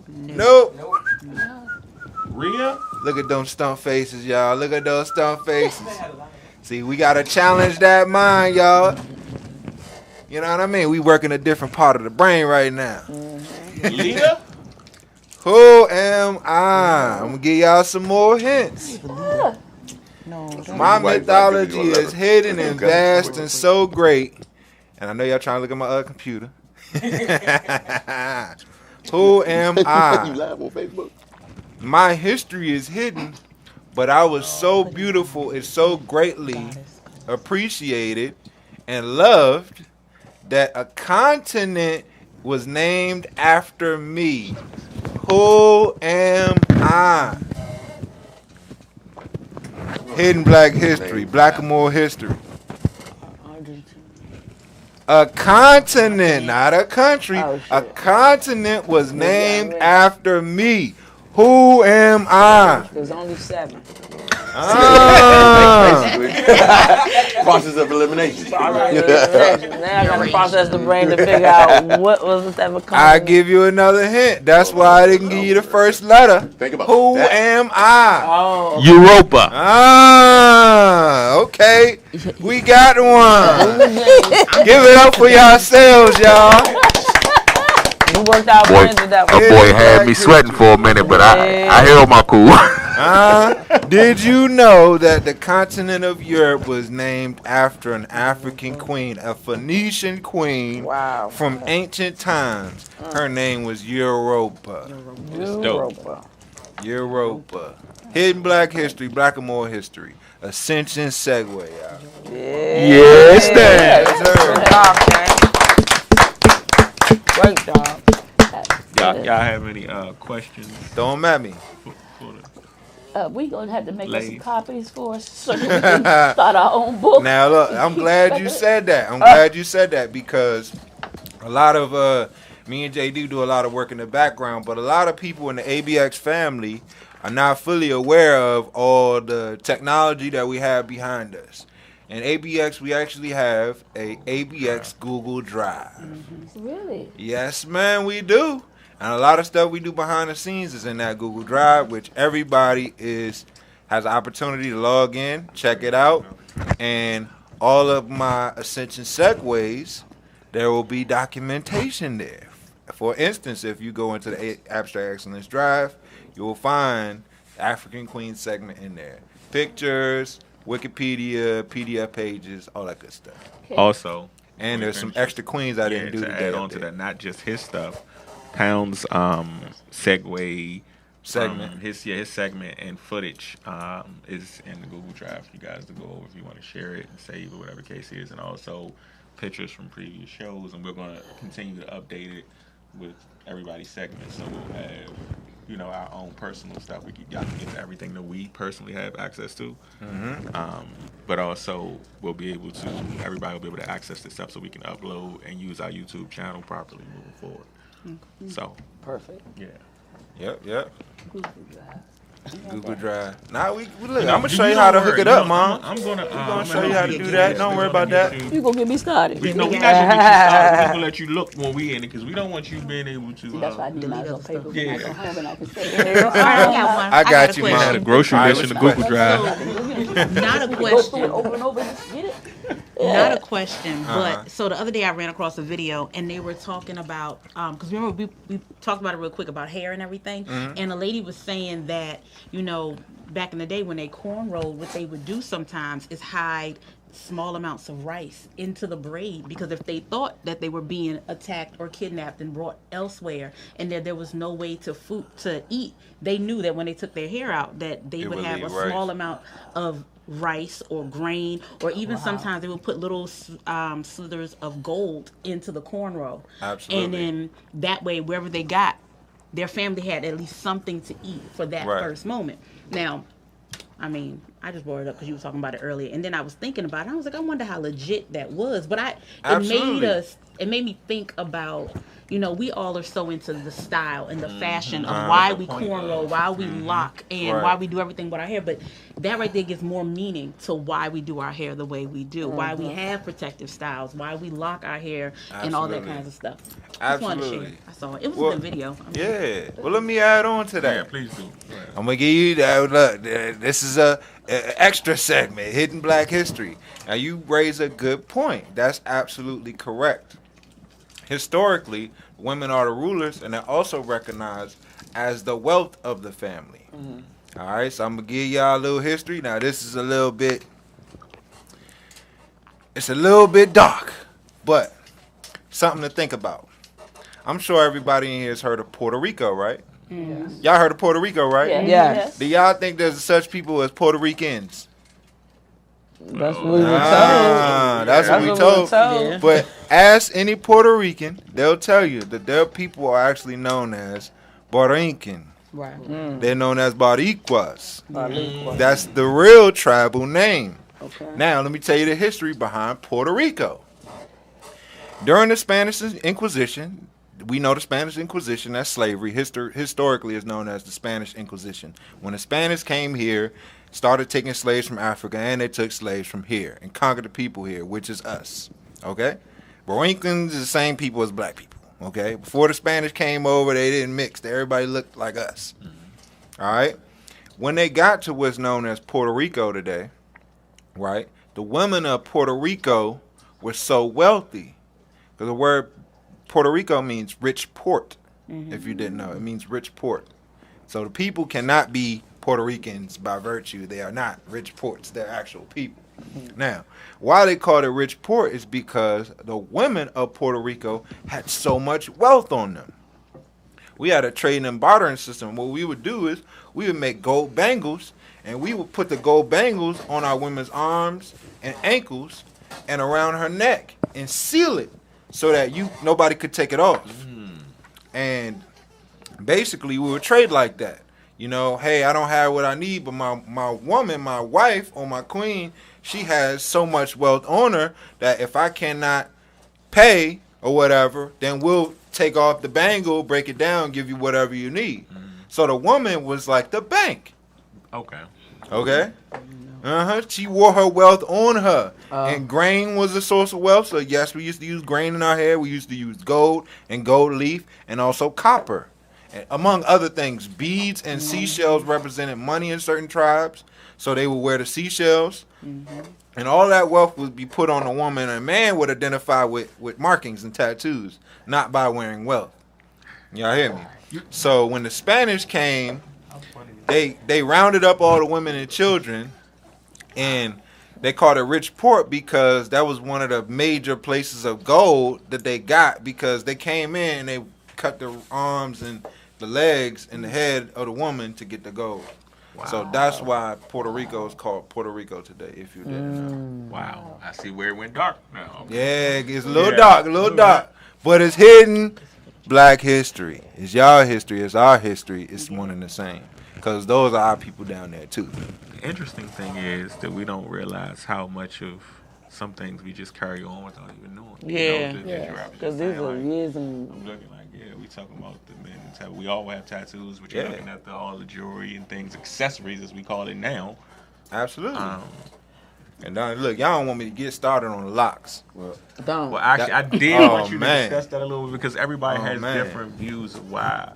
Nope. No. Rhea? Look at them stump faces, y'all. Look at those stump faces. See, we got to challenge that mind, y'all. You know what I mean? We working a different part of the brain right now. Leader? Who am I? I'm going to give y'all some more hints. My mythology is hidden and vast and so great. And I know y'all trying to look at my computer. Who am I? You live on Facebook? My history is hidden, but I was so beautiful and so greatly appreciated and loved that a continent was named after me. Who am I? Hidden Black History, Blackamoor history. A continent, not a country. A continent was named after me. Who am I? There's only 7. Process of elimination. Now I got to process the brain to figure out what was the type of company. I give you another hint. That's why I didn't give you the first letter. Think about Who that. am I? Oh. Europa. Okay. We got one. Give it up for yourselves, y'all. We worked our brains with that one. Boy had me sweating for a minute, but I held my cool. Did you know that the continent of Europe was named after an African queen, a Phoenician queen from ancient times? Her name was Europa. Europa. Hidden Black History, Blackamoor history. Ascension Segway, y'all. Yes, Great job. Y'all have any questions? Throw them at me. We gonna have to make us some copies for us so that we can start our own book. Now look, I'm glad you said that. I'm glad you said that because a lot of me and JD do a lot of work in the background, but a lot of people in the ABX family are not fully aware of all the technology that we have behind us. In ABX, we actually have a ABX Google Drive. Really? Yes, man, we do. And a lot of stuff we do behind the scenes is in that Google Drive, which everybody has an opportunity to log in, check it out. And all of my Ascension Segways, there will be documentation there. For instance, if you go into the Abstrakt Xcilence Drive, you will find the African Queen segment in there. Pictures, Wikipedia, PDF pages, all that good stuff. Okay. Also, and there's some extra queens I didn't do to today. Add on to that, not just his stuff. Pound's Segway segment, his segment and footage is in the Google Drive for you guys to go over if you want to share it and save it, whatever the case is, and also pictures from previous shows. And we're going to continue to update it with everybody's segments, so we'll have our own personal stuff. Y'all can get to everything that we personally have access to, but also everybody will be able to access this stuff so we can upload and use our YouTube channel properly moving forward. So perfect. Yeah. Yep. Google Drive. Now we look. I'm gonna show you how to hook it up, Mom. I'm gonna show you how to do that. Don't worry about that. You gonna get me started? We're not gonna get you started. We're gonna let you look when we in it because we don't want you being able to. That's why I need my little paper. Yeah. I got you, Mom. Had a grocery list in the Google Drive. Not a question. Over and over and just get it. Not a question, but so the other day I ran across a video and they were talking about because remember we talked about it real quick about hair and everything, and a lady was saying that back in the day when they cornrowed, what they would do sometimes is hide small amounts of rice into the braid because if they thought that they were being attacked or kidnapped and brought elsewhere and that there was no way to eat, they knew that when they took their hair out that they would have a small amount of rice or grain, or even sometimes they would put little slithers of gold into the cornrow. Absolutely. And then that way, wherever they got, their family had at least something to eat for that first moment. Now, I mean, I just brought it up because you were talking about it earlier, and then I was thinking about it. I was like, I wonder how legit that was. But it made me think about, we all are so into the style and the fashion of why we cornrow, why we lock, and why we do everything with our hair. But that right there gives more meaning to why we do our hair the way we do, why we have protective styles, why we lock our hair, and all that kinds of stuff. Absolutely. I saw it. It was a good video. Yeah. Well, let me add on to that. Yeah, please do. I'm gonna give you that. Look, this is a extra segment, Hidden Black History. Now you raise a good point. That's absolutely correct. Historically, women are the rulers, and they're also recognized as the wealth of the family. All right, so I'm gonna give y'all a little history. Now this is a little bit dark, but something to think about. I'm sure everybody in here has heard of Puerto Rico, right? Yes. Y'all heard of Puerto Rico, right? Yes. Do y'all think there's such people as Puerto Ricans? That's what we were told. That's what we told. Yeah. But ask any Puerto Rican, they'll tell you that their people are actually known as Borinquen. Right. They're known as Boricuas. Boricuas. That's the real tribal name. Okay. Now, let me tell you the history behind Puerto Rico. During the Spanish Inquisition, we know the Spanish Inquisition as slavery. Historically is known as the Spanish Inquisition. When the Spanish came here, started taking slaves from Africa, and they took slaves from here and conquered the people here, which is us. Okay? Boricuans is the same people as black people. Okay? Before the Spanish came over, they didn't mix. Everybody looked like us. All right? When they got to what's known as Puerto Rico today, right, the women of Puerto Rico were so wealthy. Because the word Puerto Rico means rich port, if you didn't know. It means rich port. So the people cannot be Puerto Ricans by virtue. They are not rich ports. They're actual people. Now, why they call it rich port is because the women of Puerto Rico had so much wealth on them. We had a trading and bartering system. What we would do is we would make gold bangles, and we would put the gold bangles on our women's arms and ankles and around her neck and seal it so that nobody could take it off. And basically we would trade like that. You know, hey, I don't have what I need, but my woman, my wife, or my queen, she has so much wealth on her that if I cannot pay or whatever, then we'll take off the bangle, break it down, give you whatever you need. So the woman was like the bank. Okay? She wore her wealth on her. And grain was a source of wealth. So yes, we used to use grain in our hair. We used to use gold and gold leaf and also copper. And among other things, beads and seashells represented money in certain tribes. So they would wear the seashells. And all that wealth would be put on a woman. And a man would identify with markings and tattoos, not by wearing wealth. Y'all hear me? So when the Spanish came, they rounded up all the women and children, and they called it rich port because that was one of the major places of gold that they got, because they came in and they cut the arms and the legs and the head of the woman to get the gold. Wow. So that's why Puerto Rico is called Puerto Rico today, if you didn't know. Wow. I see where it went dark now. Yeah, it's a little dark, but it's hidden black history. It's y'all history, it's our history, it's one and the same. Because those are our people down there too. The interesting thing is that we don't realize how much of some things we just carry on without even knowing. Yeah, because these are years and... I'm looking like, we talking about the men. We all have tattoos, but you're looking at all the jewelry and things, accessories as we call it now. Absolutely. And look, y'all don't want me to get started on the locks. Well, actually, I did want you to discuss that a little bit, because everybody has different views of why.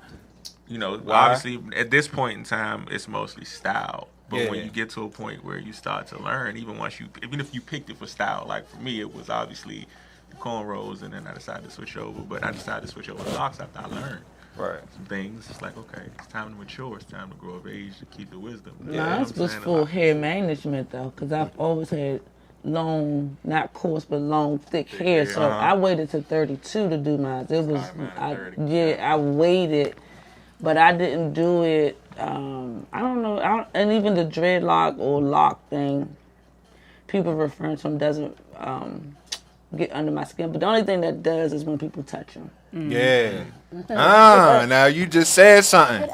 You know, obviously, at this point in time, it's mostly style. But when you get to a point where you start to learn, even if you picked it for style, like for me, it was obviously the cornrows, and then I decided to switch over. But I decided to switch over to locks after I learned some things. It's like, okay, it's time to mature. It's time to grow of age to keep the wisdom. This was for hair management, though, because I've always had long, not coarse, but long, thick hair. So I waited to 32 to do mine. It was, I waited, but I didn't do it. I don't know, and even the dreadlock or lock thing, people referring to them doesn't get under my skin. But the only thing that does is when people touch them. Yeah. Now you just said something.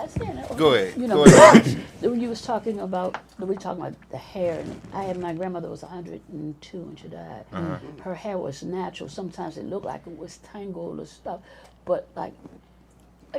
Go ahead. You know, Go ahead. when you was talking about, we were talking about the hair. And I had, my grandmother was 102 when she died. Her hair was natural. Sometimes it looked like it was tangled or stuff, but like,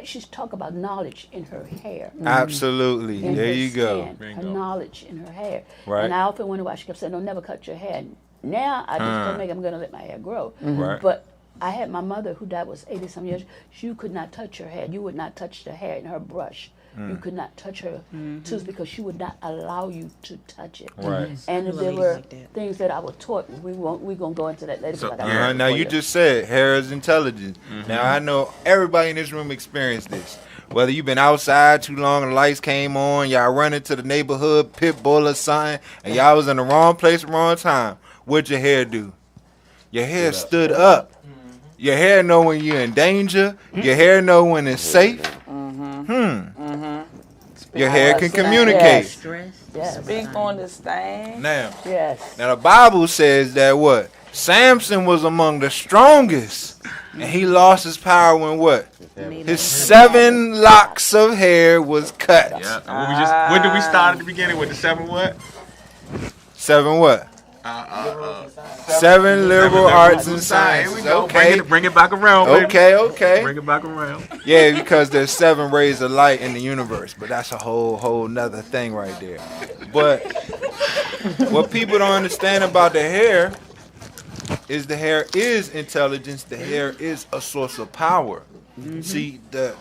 she's talking about knowledge in her hair. Absolutely. There you go. Her knowledge in her hair. Right. And I often wonder why she kept saying, "Don't never cut your hair." Now I just don't make. I'm going to let my hair grow. Right. But I had my mother, who died, was 80-some years. You could not touch her hair. You would not touch the hair in her brush. You could not touch her tooth because she would not allow you to touch it. Right. And there were things that I was taught. We're going to go into that later. So, now you just said hair is intelligent. Now I know everybody in this room experienced this. Whether you've been outside too long and the lights came on, y'all run into the neighborhood pit bull or something, and y'all was in the wrong place, wrong time. What'd your hair do? Your hair stood up. Your hair know when you're in danger. Your hair know when it's safe. Your hair can communicate. Speak on this thing. Now the Bible says that what? Samson was among the strongest And he lost his power when what? His 7 locks of hair was cut. Yeah. And when did we start at the beginning with the 7 what? 7 what? 7 liberal arts and sciences. Here we go. Okay. Bring it back around, baby. Okay. Bring it back around. Yeah, because there's 7 rays of light in the universe, but that's a whole nother thing right there. But what people don't understand about the hair is intelligence. The hair is a source of power. Mm-hmm. See, the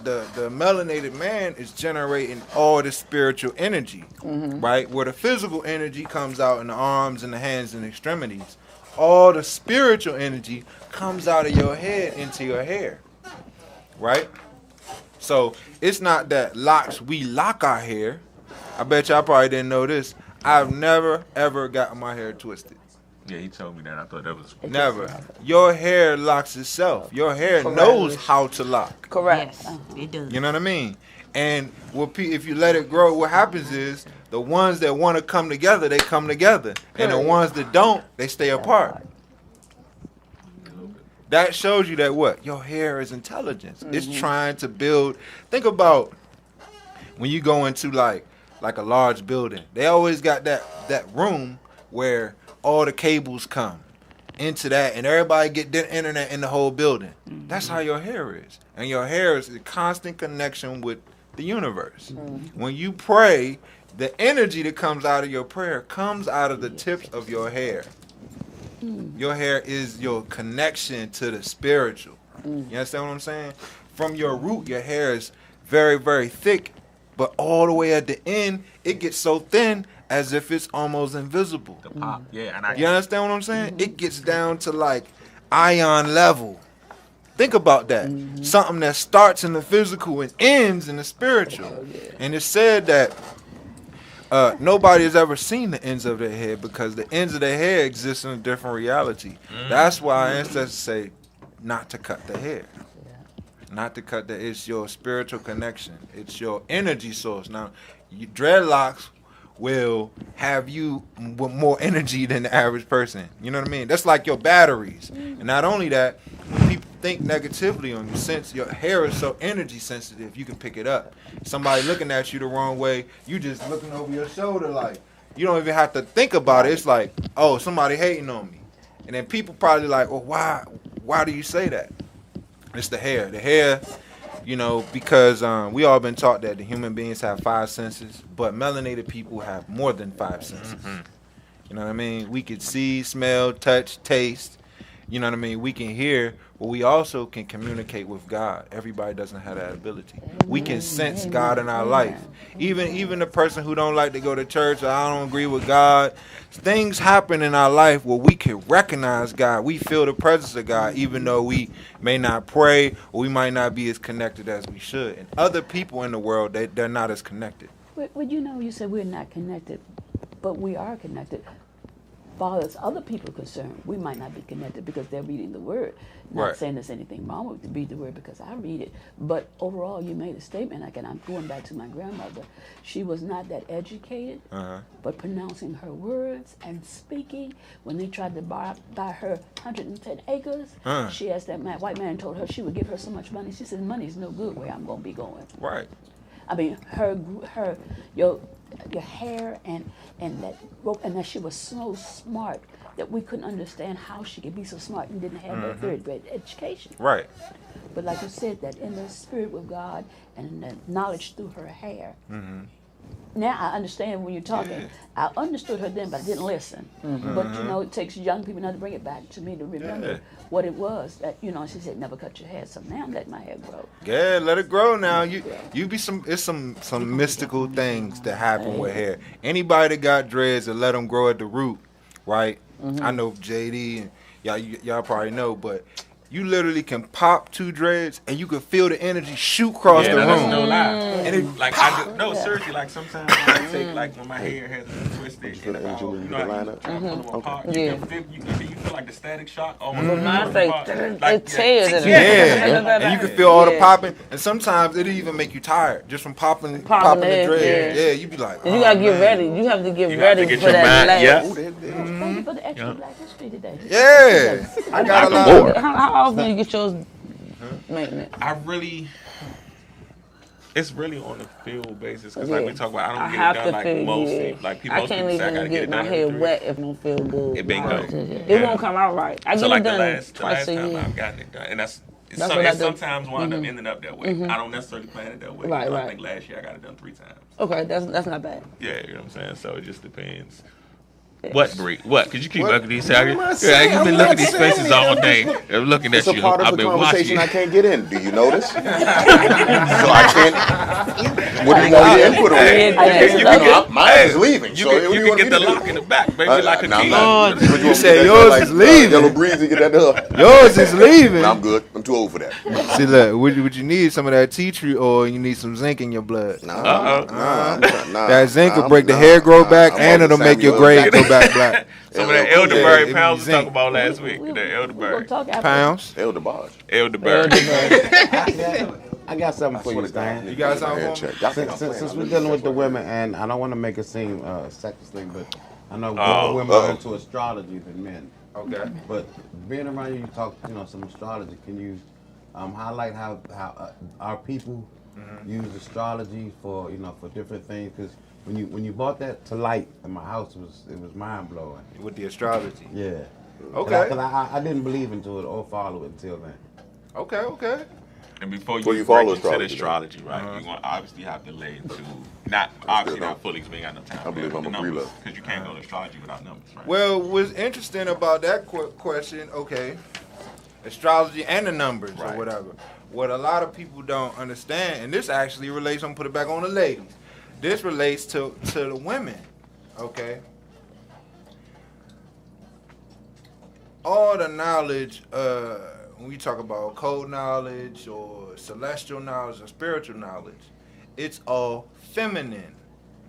melanated man is generating all the spiritual energy, right? Where the physical energy comes out in the arms and the hands and extremities. All the spiritual energy comes out of your head into your hair, right? So it's not that we lock our hair. I bet y'all probably didn't know this. I've never, ever gotten my hair twisted. Yeah, he told me that. I thought that was... Never. Your hair locks itself. Your hair knows how to lock. Correct. Yes, it does. You know what I mean? And if you let it grow, what happens is the ones that want to come together, they come together. And the ones that don't, they stay apart. That shows you that what? Your hair is intelligence. It's trying to build. Think about when you go into like a large building. They always got that room where all the cables come into that and everybody get the internet in the whole building. That's how your hair is. And your hair is a constant connection with the universe. When you pray, the energy that comes out of your prayer comes out of the tips of your hair. Your hair is your connection to the spiritual. You understand what I'm saying? From your root, your hair is very, very thick, but all the way at the end, it gets so thin as if it's almost invisible. The pop, yeah. And you understand what I'm saying? It gets down to like ion level. Think about that. Something that starts in the physical and ends in the spiritual. And it's said that nobody has ever seen the ends of their hair because the ends of their hair exist in a different reality. That's why our ancestors say not to cut the hair. Not to cut it's your spiritual connection. It's your energy source. Now, dreadlocks will have you with more energy than the average person. You know what I mean? That's like your batteries. And not only that, when people think negatively on you, since your hair is so energy sensitive, you can pick it up. Somebody looking at you the wrong way, you just looking over your shoulder like, you don't even have to think about it. It's like, oh, somebody hating on me. And then people probably like, well, why do you say that? It's the hair. The hair, you know, because we all been taught that the human beings have 5 senses, but melanated people have more than 5 senses. You know what I mean? We can see, smell, touch, taste. You know what I mean? We can hear, but we also can communicate with God. Everybody doesn't have that ability. We can sense God in our life. Even the person who don't like to go to church or I don't agree with God, things happen in our life where we can recognize God. We feel the presence of God, even though we may not pray or we might not be as connected as we should. And other people in the world, they're not as connected. Well, you know, you said we're not connected, but we are connected. Far as other people are concerned, we might not be connected because they're reading the word. Not saying there's anything wrong with to read the word because I read it. But overall, you made a statement, like, and I'm going back to my grandmother. She was not that educated, but pronouncing her words and speaking. When they tried to buy her 110 acres, she asked that white man, told her she would give her so much money. She said, money's no good where I'm going to be going. Right. I mean, your hair and that rope, and that she was so smart that we couldn't understand how she could be so smart and didn't have that third grade education. Right. But like you said, that in the spirit with God and the knowledge through her hair. Now I understand when you're talking. Yeah. I understood her then, but I didn't listen. But you know, it takes young people now to bring it back to me to remember what it was. That, you know, she said, never cut your hair. So now I'm letting my hair grow. Yeah, let it grow now. You be it's some mystical things that happen with hair. Anybody that got dreads and let them grow at the root, right? I know JD and y'all probably know, but you literally can pop 2 dreads and you can feel the energy shoot across the room. That's no lie. And it like seriously, like sometimes when I take like when my hair has been twisted, you know, how you try to pull them apart. You feel like the static shock almost. It tears. And you can feel all the popping, and sometimes it even make you tired just from popping the dreads. Yeah, you be like, you gotta get ready. You have to get ready for that. Thank you for the extra Black History today. Yeah, I got a lot. How often you get yours maintenance? It's really on the field basis because Yeah. like we talk about, I don't I get have it done to like feel most good. people. Like people, I most can't people say I even gotta get get it my done every hair 3 wet if I don't feel good. It bingo. It won't come out right. I So get like it done the last twice a time year. I've gotten it done, and That's what I it do. sometimes wind up ending up that way. I don't necessarily plan it that way. Right, You know, right. I think last year I got it done 3 times. Okay, that's not bad. Yeah, you know what I'm saying. So it just depends. Yes. What breed? What? Because you keep looking at these. What am I Yeah, saying? you've been I'm looking not at these saying faces it. all day. I'm looking It's at a you. part of I've the been conversation I watching. can't get in. Do you notice? So I can't. What do you want your input on that? Mine is leaving. You So can, what do you want can me get to the do? lock in the back, baby, like a Nah, I'm key. not. What You want said me to do? yours Like, is leaving. Yellow breezy, get that done. Yours is leaving. Nah, I'm good. I'm too old for that. See, look, would you need some of that tea tree oil? You need some zinc in your blood. Nah. That zinc will break the hair grow back, and it'll make your grades go back black. Some of that Yeah, elderberry it pounds needs we talked zinc. about last week. That elderberry. Pounds. Elderberry. I got something for you, Stan. You got something for me? Since we're dealing with the women, and I don't want to make it seem sexist thing, but I know Oh. more women are into astrology than men. Okay. But being around you talk, some astrology. Can you highlight how our people use astrology for for different things? Because when you brought that to light in my house, it was mind blowing. With the astrology. Yeah. Okay. Because I didn't believe into it or follow it until then. Okay. And before you you follow break into the astrology, astrology, right? You want obviously have to lay into obviously not fully because we ain't got no time. I believe I'm a preload. Because you can't go to astrology without numbers, right? Well, what's interesting about that question, okay, astrology and the numbers or whatever. What a lot of people don't understand, and this actually relates, I'm going to put it back on the ladies. This relates to the women, okay? All the knowledge, when we talk about code knowledge or celestial knowledge or spiritual knowledge, it's all feminine.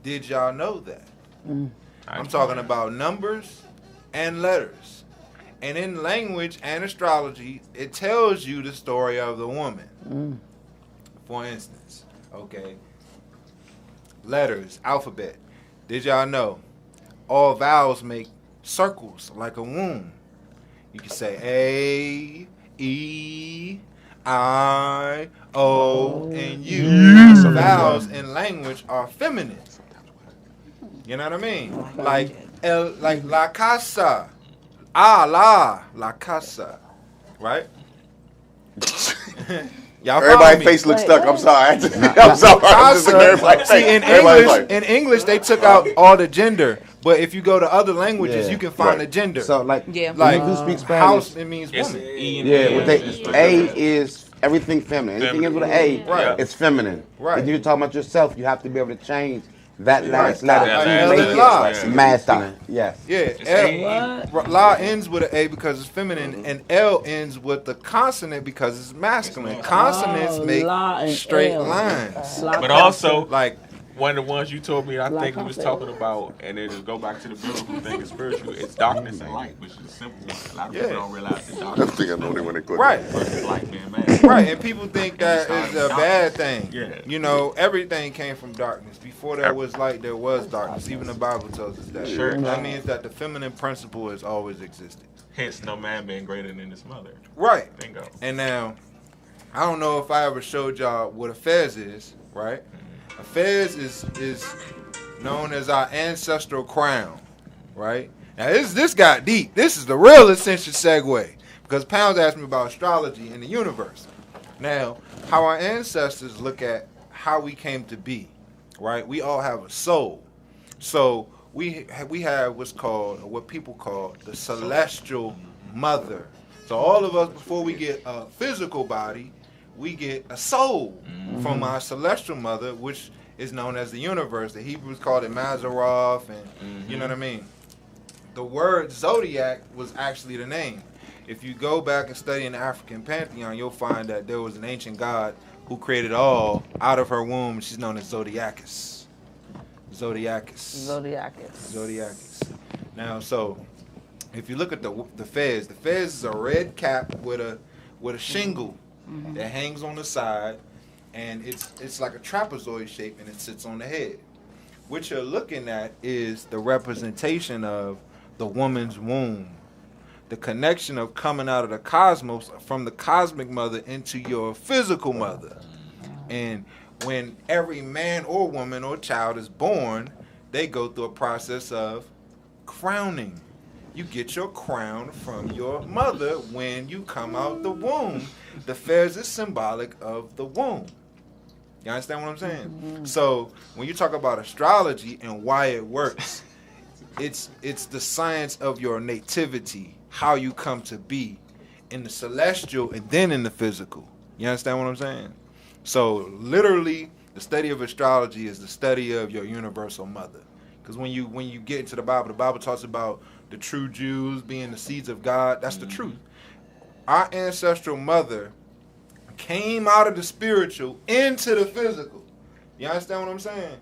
Did y'all know that? I'm talking about numbers and letters. And in language and astrology, it tells you the story of the woman. For instance, okay, letters, alphabet. Did y'all know all vowels make circles like a womb? You can say A, E, I, O, and U. Vowels in language are feminine. You know what I mean? Like la casa. La casa. Right? Y'all Everybody's face looks stuck. I'm sorry. I'm sorry. I'm just looking at everybody's face. See, in English, they took out all the gender. But if you go to other languages, you can find the gender. So like like you speak Spanish, house, it means woman. A is everything feminine. Anything ends with an A, it's feminine. Right. If you're talking about yourself, you have to be able to change that last letter L to and make la. it masculine. Yes. Yeah, La ends with an A because it's feminine, and L ends with the consonant because it's masculine. Consonants make straight lines. But also, like one of the ones you told me, I think we was talking about, and then just go back to the biblical thing is spiritual. It's darkness and light, which is simple. A lot of people don't realize the darkness. I think I know they when they click. Right. Versus light being mad. Right, and people think that is a bad thing. Yeah. You know, everything came from darkness. Before there was light, there was darkness. Even the Bible tells us that. Sure. That means that the feminine principle has always existed. Hence, no man being greater than his mother. Right. Bingo. And now, I don't know if I ever showed y'all what a fez is, right? A fez is known as our ancestral crown, right? Now this got deep. This is the real Ascension Segway because Pounds asked me about astrology in the universe. Now, how our ancestors look at how we came to be, right? We all have a soul, so we have what's called, or what people call, the celestial mother. So all of us, before we get a physical body, we get a soul from our celestial mother, which is known as the universe. The Hebrews called it Mazaroth, and you know what I mean? The word zodiac was actually the name. If you go back and study in the African pantheon, you'll find that there was an ancient god who created all out of her womb. She's known as Zodiacus. Now, so if you look at the fez is a red cap with a shingle that hangs on the side, and it's like a trapezoid shape, and it sits on the head. What you're looking at is the representation of the woman's womb. the connection of coming out of the cosmos from the cosmic mother into your physical mother. And when every man or woman or child is born, they go through a process of crowning. You get your crown from your mother when you come out the womb. The fez is symbolic of the womb. You understand what I'm saying? Mm-hmm. So when you talk about astrology and why it works, it's the science of your nativity, how you come to be in the celestial and then in the physical. You understand what I'm saying? So literally, the study of astrology is the study of your universal mother. Because when you get into the Bible talks about the true Jews being the seeds of God. That's the truth. Our ancestral mother came out of the spiritual into the physical. You understand what I'm saying?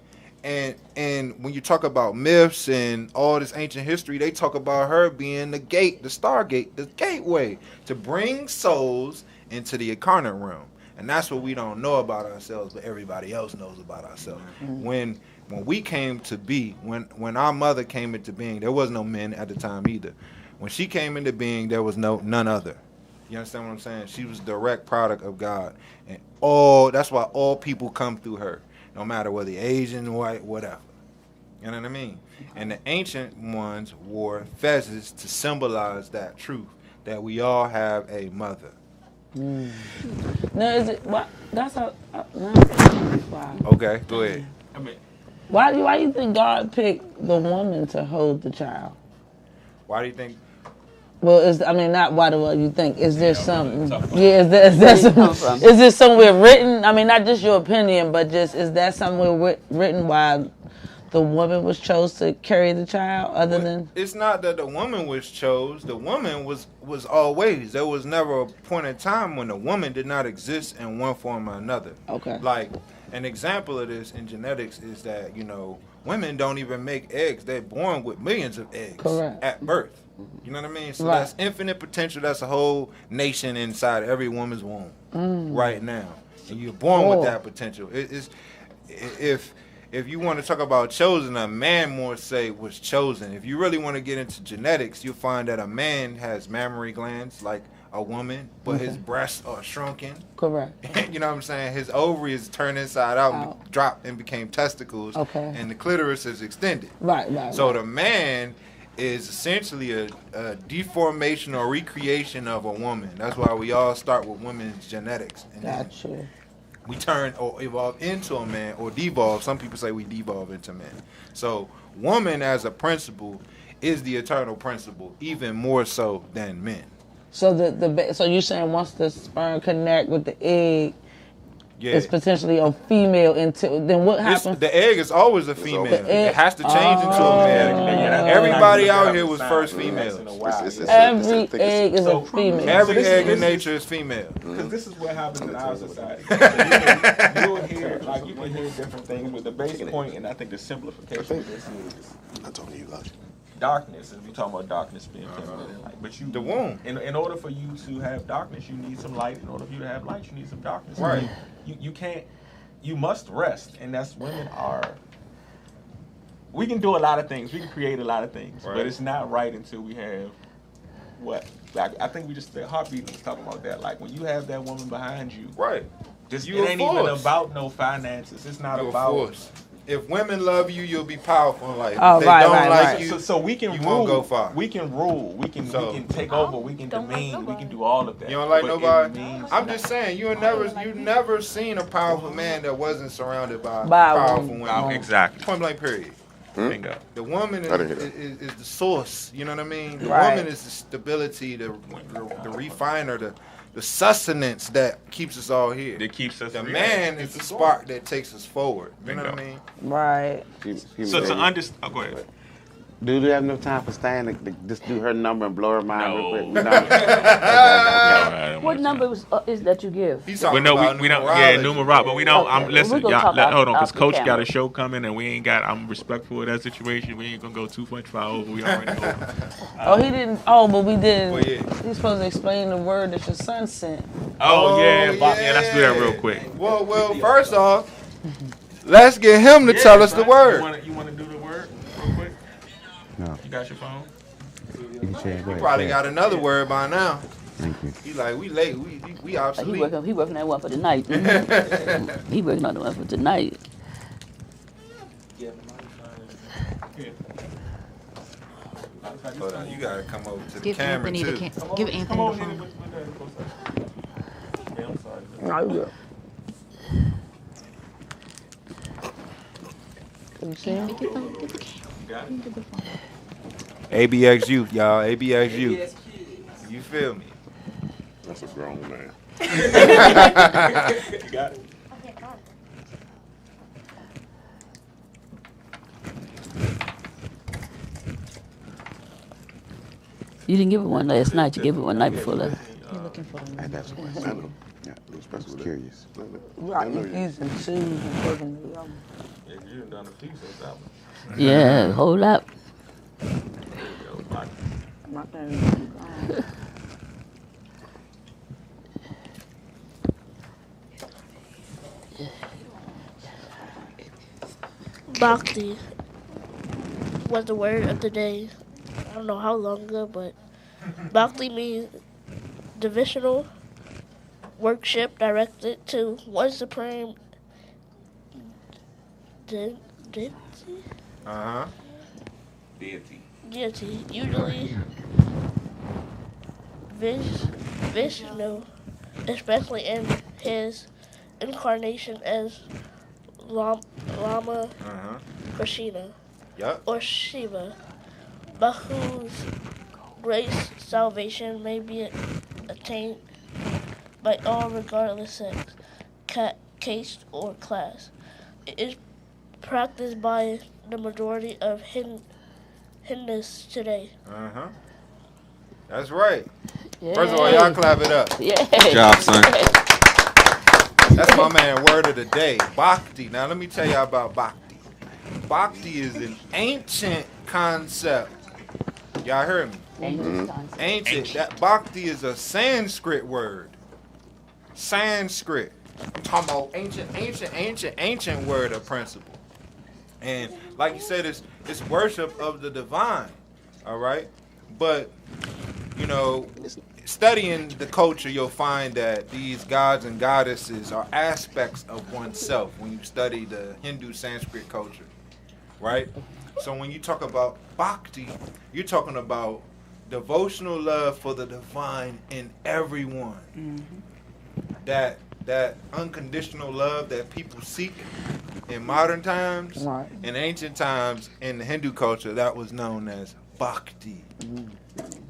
And when you talk about myths and all this ancient history, they talk about her being the gate, the stargate, the gateway to bring souls into the incarnate realm. And that's what we don't know about ourselves, but everybody else knows about ourselves. Mm-hmm. When we came to be, when our mother came into being, there was no men at the time either. When she came into being, there was none other. You understand what I'm saying? She was a direct product of God. And that's why all people come through her, no matter whether Asian, white, whatever. You know what I mean? And the ancient ones wore fezzes to symbolize that truth, that we all have a mother. Mm. No, is it? What? That's a. No. Wow. Okay, go ahead. I mean, why do you think God picked the woman to hold the child? Why do you think? Well, not why do you think? Is there something? Yeah, is there somewhere written? I mean, not just your opinion, but just is that somewhere written why the woman was chose to carry the child? It's not that the woman was chose. The woman was always. There was never a point in time when the woman did not exist in one form or another. Okay. Like an example of this in genetics is that women don't even make eggs. They're born with millions of eggs. Correct. At birth. You know what I mean? So right. That's infinite potential. That's a whole nation inside every woman's womb right now, and you're born with that potential. If you want to talk about chosen, a man more say was chosen. If you really want to get into genetics, you'll find that a man has mammary glands like a woman, but his breasts are shrunken. Correct. You know what I'm saying? His ovaries turned inside out and dropped and became testicles. Okay. And the clitoris is extended. Right. So the man is essentially a deformation or recreation of a woman. That's why we all start with women's genetics. And gotcha. We turn or evolve into a man or devolve. Some people say we devolve into men. So woman as a principle is the eternal principle, even more so than men. So so you're saying once the sperm connect with the egg, it's potentially a female then what happens? The egg is always a female. It has to change into a male. Everybody out here was first female. Every egg is a female. Every egg in nature is female. Because this is what happens in our society. You'll hear, you can hear different things, but the base point, and I think the simplification of this is I'm talking to you, Lodge. Darkness, if we talking about darkness being feminine and light. But the womb. In order for you to have darkness, you need some light. In order for you to have light, you need some darkness. Right. You can't. You must rest, and that's women are. We can do a lot of things. We can create a lot of things, but it's not right until we have what. I think the heartbeat is talking about that. Like when you have that woman behind you. Right. It ain't even about no finances. It's not about. If women love you, you'll be powerful in life. Oh, if they don't like you, so we can you rule. won't go far. We can rule. We can take over. We can demean. We can do all of that. You don't like nobody? I'm just saying, you never seen a powerful man that wasn't surrounded by powerful women. Exactly. Point blank period. Bingo. The woman is the source. You know what I mean? The woman is the stability, the refiner, the sustenance that keeps us all here. That keeps us. The man is the spark that takes us forward. You know what I mean? Right. So to understand, go ahead. Do you have enough time for Stan to just do her number and blow her mind real quick? No. What number is that you give? He's talking about we don't. Yeah, numerology, but we don't. Okay. Listen, Well, y'all, hold on, because Coach camera. got a show coming, and we ain't got. I'm respectful of that situation. We ain't gonna go too much far over. We already know. He didn't. But we didn't. Well, yeah. He's supposed to explain the word that your son sent. Yeah. Let's do that real quick. Well, first off, let's get him to tell us the word. You want to do the word real quick? No. You got your phone? You can share. Go ahead. Probably got another word by now. Thank you. He like, we late. We obsolete. He working that one for tonight. He working on the one for tonight. Hold on, you gotta come over to the Give camera Anthony too. the give Anthony the phone. No, you good. Can you see him? Get the phone. ABX youth, y'all. ABX youth. You feel me? That's a grown man. You got it. You didn't give it one last night. You gave it one night before last. You're looking for the And that's what I know. Yeah, I was curious. Right, using shoes and taking the Yeah, you done done a few since that one. Yeah, a whole lot. my thing. Bhakti was the word of the day. I don't know how long ago, but Bhakti means devotional worship directed to one supreme deity. Deity, usually Vishnu, especially in his incarnation as Lama Krishna or Shiva, by whose grace salvation may be attained by all regardless of caste or class. It is practiced by the majority of Hindus today. That's right. Yeah. First of all, y'all clap it up. Yeah. Good job, son. That's my man, word of the day. Bhakti. Now let me tell y'all about Bhakti. Bhakti is an ancient concept. Y'all heard me? Ancient. That Bhakti is a Sanskrit word. Sanskrit. I'm talking about ancient word or principle. And like you said, it's worship of the divine. All right? But, you know, studying the culture, you'll find that these gods and goddesses are aspects of oneself when you study the Hindu Sanskrit culture, right? So when you talk about bhakti, you're talking about devotional love for the divine in everyone. That unconditional love that people seek in modern times, in ancient times, in the Hindu culture, that was known as bhakti.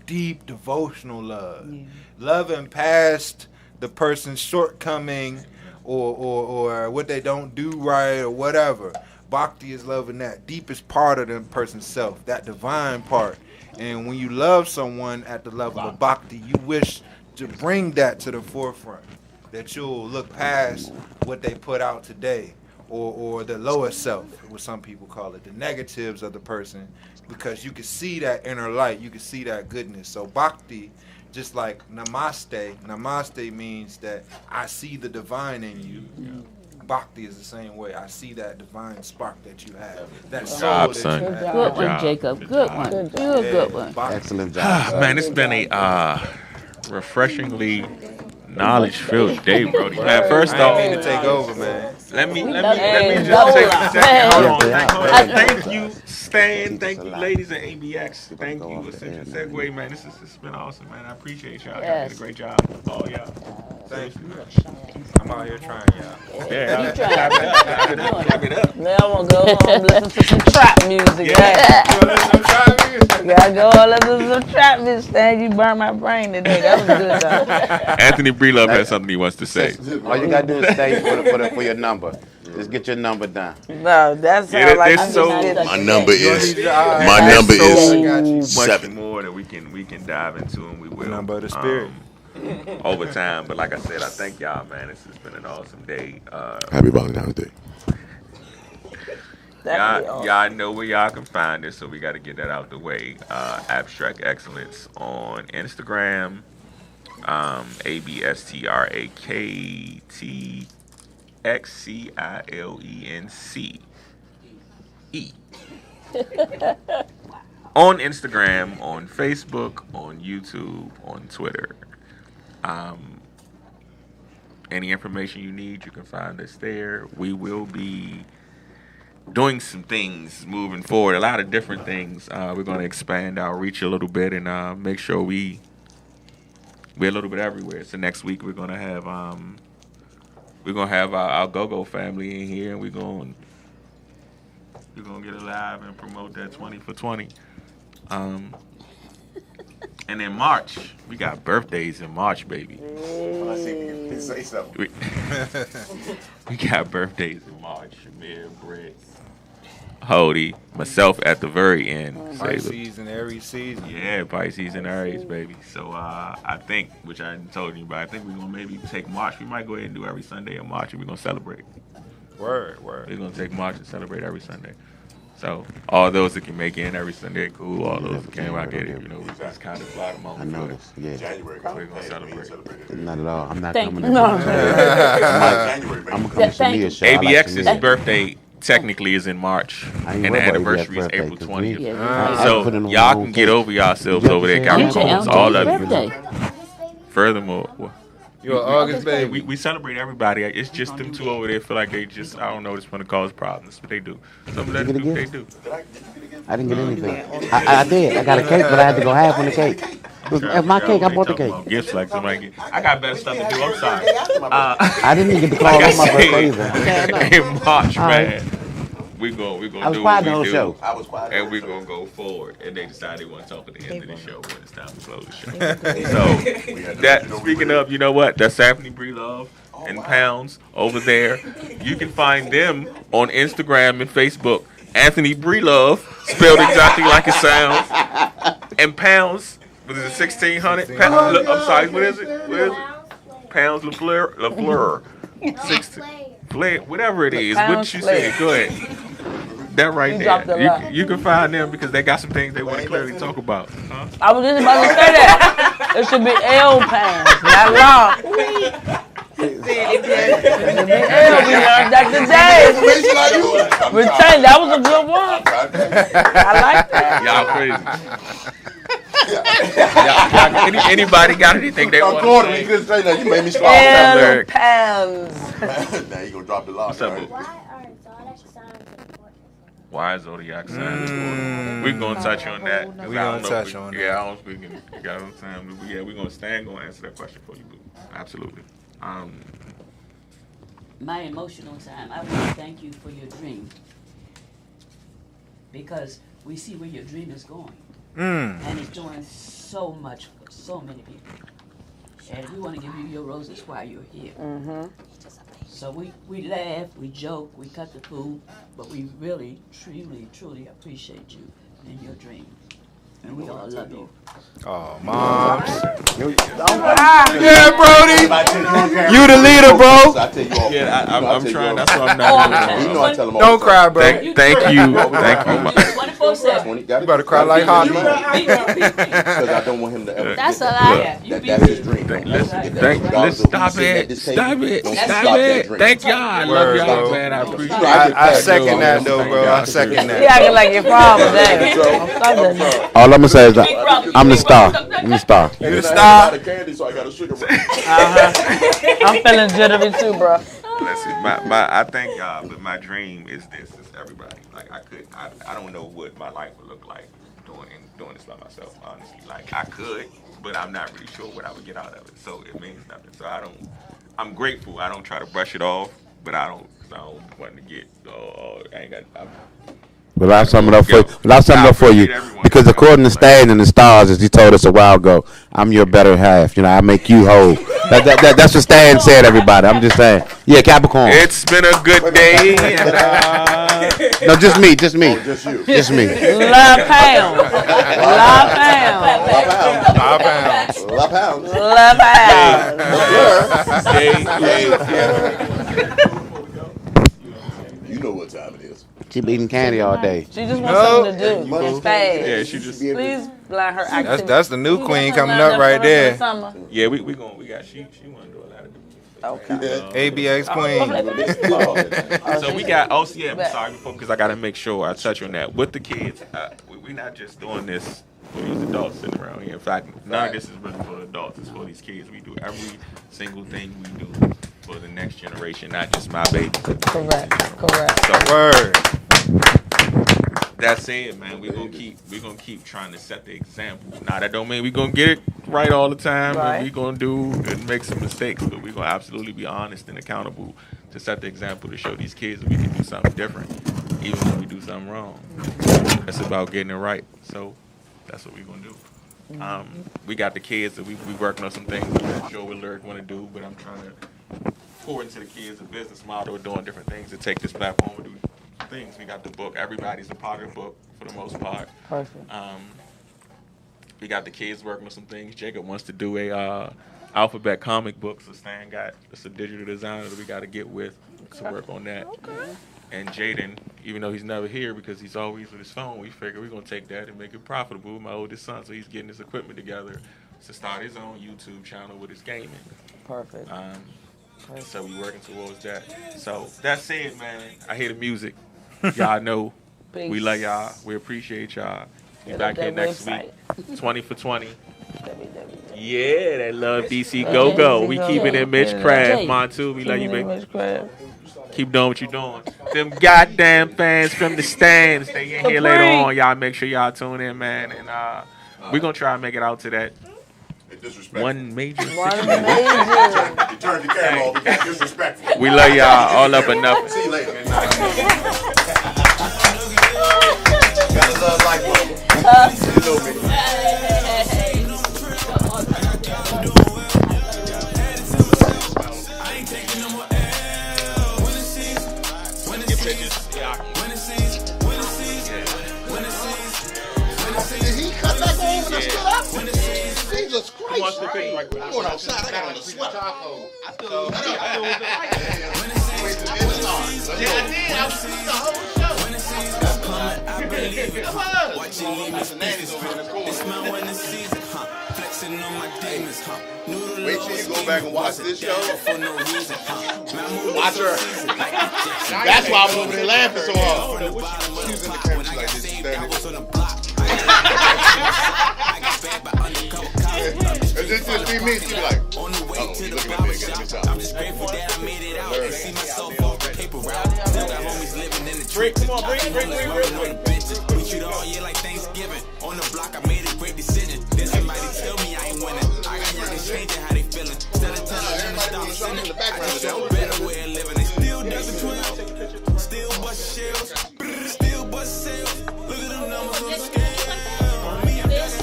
Deep devotional love. Loving past the person's shortcoming or what they don't do right or whatever. Bhakti is loving that deepest part of the person's self, that divine part. And when you love someone at the level of bhakti, you wish to bring that to the forefront. That you'll look past what they put out today or the lower self, what some people call it, the negatives of the person, because you can see that inner light, you can see that goodness. So bhakti, just like namaste means that I see the divine in you. Bhakti is the same way. I see that divine spark that you have, that soul that you have. Good one, Jacob. Good one. Good one. Excellent job. Man, it's been a refreshingly knowledge-filled day, Brody. Man, first off, I need to take over, man. Let me just take a second. Hold on. Thank you, Stan. Thank you, ladies at ABX. Thank you, Ascension Segway, man. This has been awesome, man. I appreciate y'all. Y'all did a great job. All y'all. Thank you. I'm out here trying, y'all. Yeah, Clap it up. Now I want to go home and listen to some trap music. You want to listen to some trap music? Gotta go home and listen to some trap music. Stan, you burned my brain today. That was good, though. Anthony Breelove has something he wants to say. All you gotta do is stay for your number. Just get your number down. No, that sounds like my number is much 7. more that we can dive into, and we will. Number of the spirit. Over time, but like I said, I thank y'all, man. This has been an awesome day. Happy Valentine's Day. Y'all know where y'all can find us, so we got to get that out the way. Abstrakt Xcilence on Instagram. ABSTRAKTXCILENCE. on Instagram, on Facebook, on YouTube, on Twitter. Any information you need, you can find us there. We will be doing some things moving forward, a lot of different things. We're going to expand our reach a little bit and make sure we're a little bit everywhere. So next week we're going to have our Go-Go family in here, and we're going to get alive and promote that 20 for 20. And in March, we got birthdays in March, baby. Say something. We got birthdays in March. Shamir, Brett, Hody, myself at the very end. Pisces and Aries season. Yeah, Pisces and Aries, baby. So I think, which I hadn't told you, but I think we're going to maybe take March. We might go ahead and do every Sunday in March, and we're going to celebrate. Word. We're going to take March and celebrate every Sunday. So all those that can make it in every Sunday, cool. All those that can't, I get it. You know, we just kind of fly them on. I noticed. Yeah. January. We're going to celebrate. Not at all. I'm not Thank coming. you. No. I'm going to come to Shamia's show. I like ABX's Shamia. birthday technically is in March, I ain't and the worried about anniversary is ABX April birthday, 20th. 'cause Yeah, So put in on y'all my can own get cake. over yourselves You over there, have to say Capricorns, LJ's all of you. birthday. Furthermore, You're an August baby. we celebrate everybody. It's just them two over there feel like they just, I don't know, just want to cause problems, but they do. Some let them do what they do. I didn't get anything. I did. I got a cake, but I had to go half on the cake. It was my cake. I bought the cake. Gifts like somebody get. I got better stuff to do. I'm sorry. I didn't even get the call Like I on my birthday said, either. in March, All right. man. We gonna I was do quiet what the we whole do, show. I was quiet. and we're gonna go forward. And they decide they want to talk at the end of the show when it's time to close the show. So that speaking of, you know what? That's Anthony Breelove and Pounds over there. You can find them on Instagram and Facebook. Anthony Breelove, spelled exactly like it sounds, and Pounds. Was it 1600? I'm sorry. What is it? Pounds LaFleur. 16. Flair, whatever it is, what you said. Go ahead. That right there. You can find them because they got some things they want to clearly talk about. Huh? I was just about to say that. It should be L pounds, not law. It should be L. We learned that today. Retain. That was a good one. I like that. Y'all crazy. Anybody got anything they want to say? You couldn't say that. You made me smile. L pounds. Now you gonna drop the lock. Why is zodiac signs important? We're gonna touch on that. We're gonna touch on that. Yeah, I don't speak in got no time. Yeah, we're gonna stand gonna answer that question for you, boo. Absolutely. My emotional time, I want to thank you for your dream. Because we see where your dream is going. And it's doing so much for so many people. And we want to give you your roses while you're here. So we laugh, we joke, we cut the food, but we really, truly appreciate you and your dream. And we all love you. Oh, Moms. Yeah, Brody. You the leader, bro. Yeah, I'm trying. That's why I'm not doing it. You know I tell them all Don't the cry, time. bro. Thank you. Thank you. 24/7. You about to cry like Hockey. Because I don't want him to ever That's a get lie. that's his dream. Stop it. Thank y'all. I love y'all, man. I appreciate it. I second that, though, bro. I second You that. acting like your father, dang. All I'm gonna say is I'm the star. I'm the star. You the star. Candy, so I got a sugar rush. I'm feeling jittery too, bro. Listen, I thank God, but my dream is this. Is everybody. Like I don't know what my life would look like doing this by myself. Honestly, like I could, but I'm not really sure what I would get out of it. So it means nothing. So I'm grateful. I don't try to brush it off, but I don't want to get. I ain't got. Well, I'll sum it up for you. Because according to Stan and the stars, as he told us a while ago, I'm your better half. You know, I make you whole. That's what Stan said, everybody. I'm just saying. Yeah, Capricorn. It's been a good day. And, No, just me. Just me. Just you. Just me. Love pounds. Love pounds. Love pounds. Love pounds. You know what time it is. She been eating candy all day. She just wants something to do. It's fast. yeah, she just. Please learn her activity. That's the new queen coming up right there. Yeah, we got she want to do a lot of different Okay. ABX Queen. So we got. Oh, yeah. I'm sorry, because I gotta make sure I touch on that with the kids. We're not just doing this for these adults sitting around here. In fact, none of this is really for the adults. It's for these kids. We do every single thing we do for the next generation, not just my baby. Correct. So, Word. That's it, man. We're gonna keep trying to set the example. Now that don't mean we're gonna get it right all the time, and we're gonna do and make some mistakes, but we're gonna absolutely be honest and accountable to set the example to show these kids that we can do something different, even when we do something wrong. It's about getting it right. So that's what we're gonna do. We got the kids that we working on some things that Joe and Lyric want to do, but I'm trying to pour into the kids a business model of doing different things to take this platform and do things. We got the book. Everybody's a part of the book for the most part. Perfect. We got the kids working on some things. Jacob wants to do a alphabet comic book, so Stan got it's a digital designer that we got to get with to work on that. Okay. And Jaden, even though he's never here because he's always with his phone, we figure we're gonna take that and make it profitable. My oldest son, so he's getting his equipment together to start his own YouTube channel with his gaming. Perfect. So we working towards that. So that's it, man. I hear the music. Y'all know we love y'all. We appreciate y'all. Be back here next week. 20 for 20. Yeah, that love DC go go. We keep it in Mitch Craft, Montu. We love you, baby. Keep doing what you're doing. Them goddamn fans from the stands. They in here later on. Y'all make sure y'all tune in, man. And we're gonna try and make it out to that. One major situation. You turned the camera off. It's disrespectful. We love y'all all up and nothing. See you later. Gotta love like one. You know me. Did he cut back on when I stood up? Jesus Christ. I'm going outside. I got on a sweater. I still was there. Yeah, I did. I was the whole show. Come on. That's a nanny's over in the corner. Wait till you go back and watch this show. Watch her. That's why I'm over there laughing so hard. She's in the camera. She's like this. If this just be me, she'd be like, oh, you looking at me again. Good job. Break, come on, break. We treat all year like Thanksgiving. On the block, I made a great decision. Then somebody tell me I ain't winning. I got youngins changing how they feeling. Instead of telling them to stop sinning, I just show a better way of living. They still doesn't 12, still bust shells, still bust sales. Look at them numbers on the scale. Me, I'm just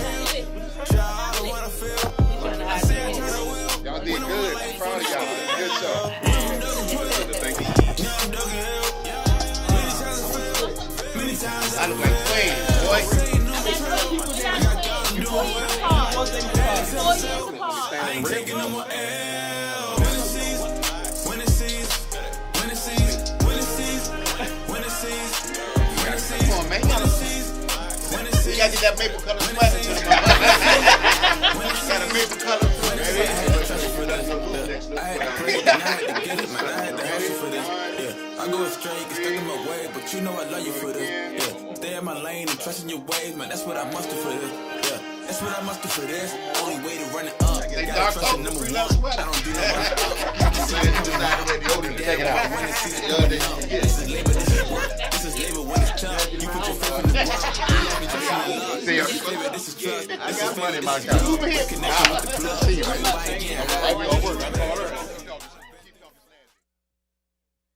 child, what I feel. I said I turn a wheel. Y'all did good. I'm proud of y'all. Good show. Thank you. I look like Queen, boy. I ain't taking no more L. When it sees, when it sees, when it sees, when it sees, when it sees, when it sees. Come on, man. You gotta get that maple color sweater to the got a maple color. I go astray, get stuck in my way, but you know I love you for this. Yeah, stay in my lane and trust in your ways, man. That's what I must do for this. Yeah, that's what I must do for this. Only way to run it up. Gotta trust in number one. I don't do no running up. Take it out. This is labor, this is work. This is labor when it's tough. You put your faith in the work. This is labor, this is trust. This is money in my account. Connection with the blood. Right, again.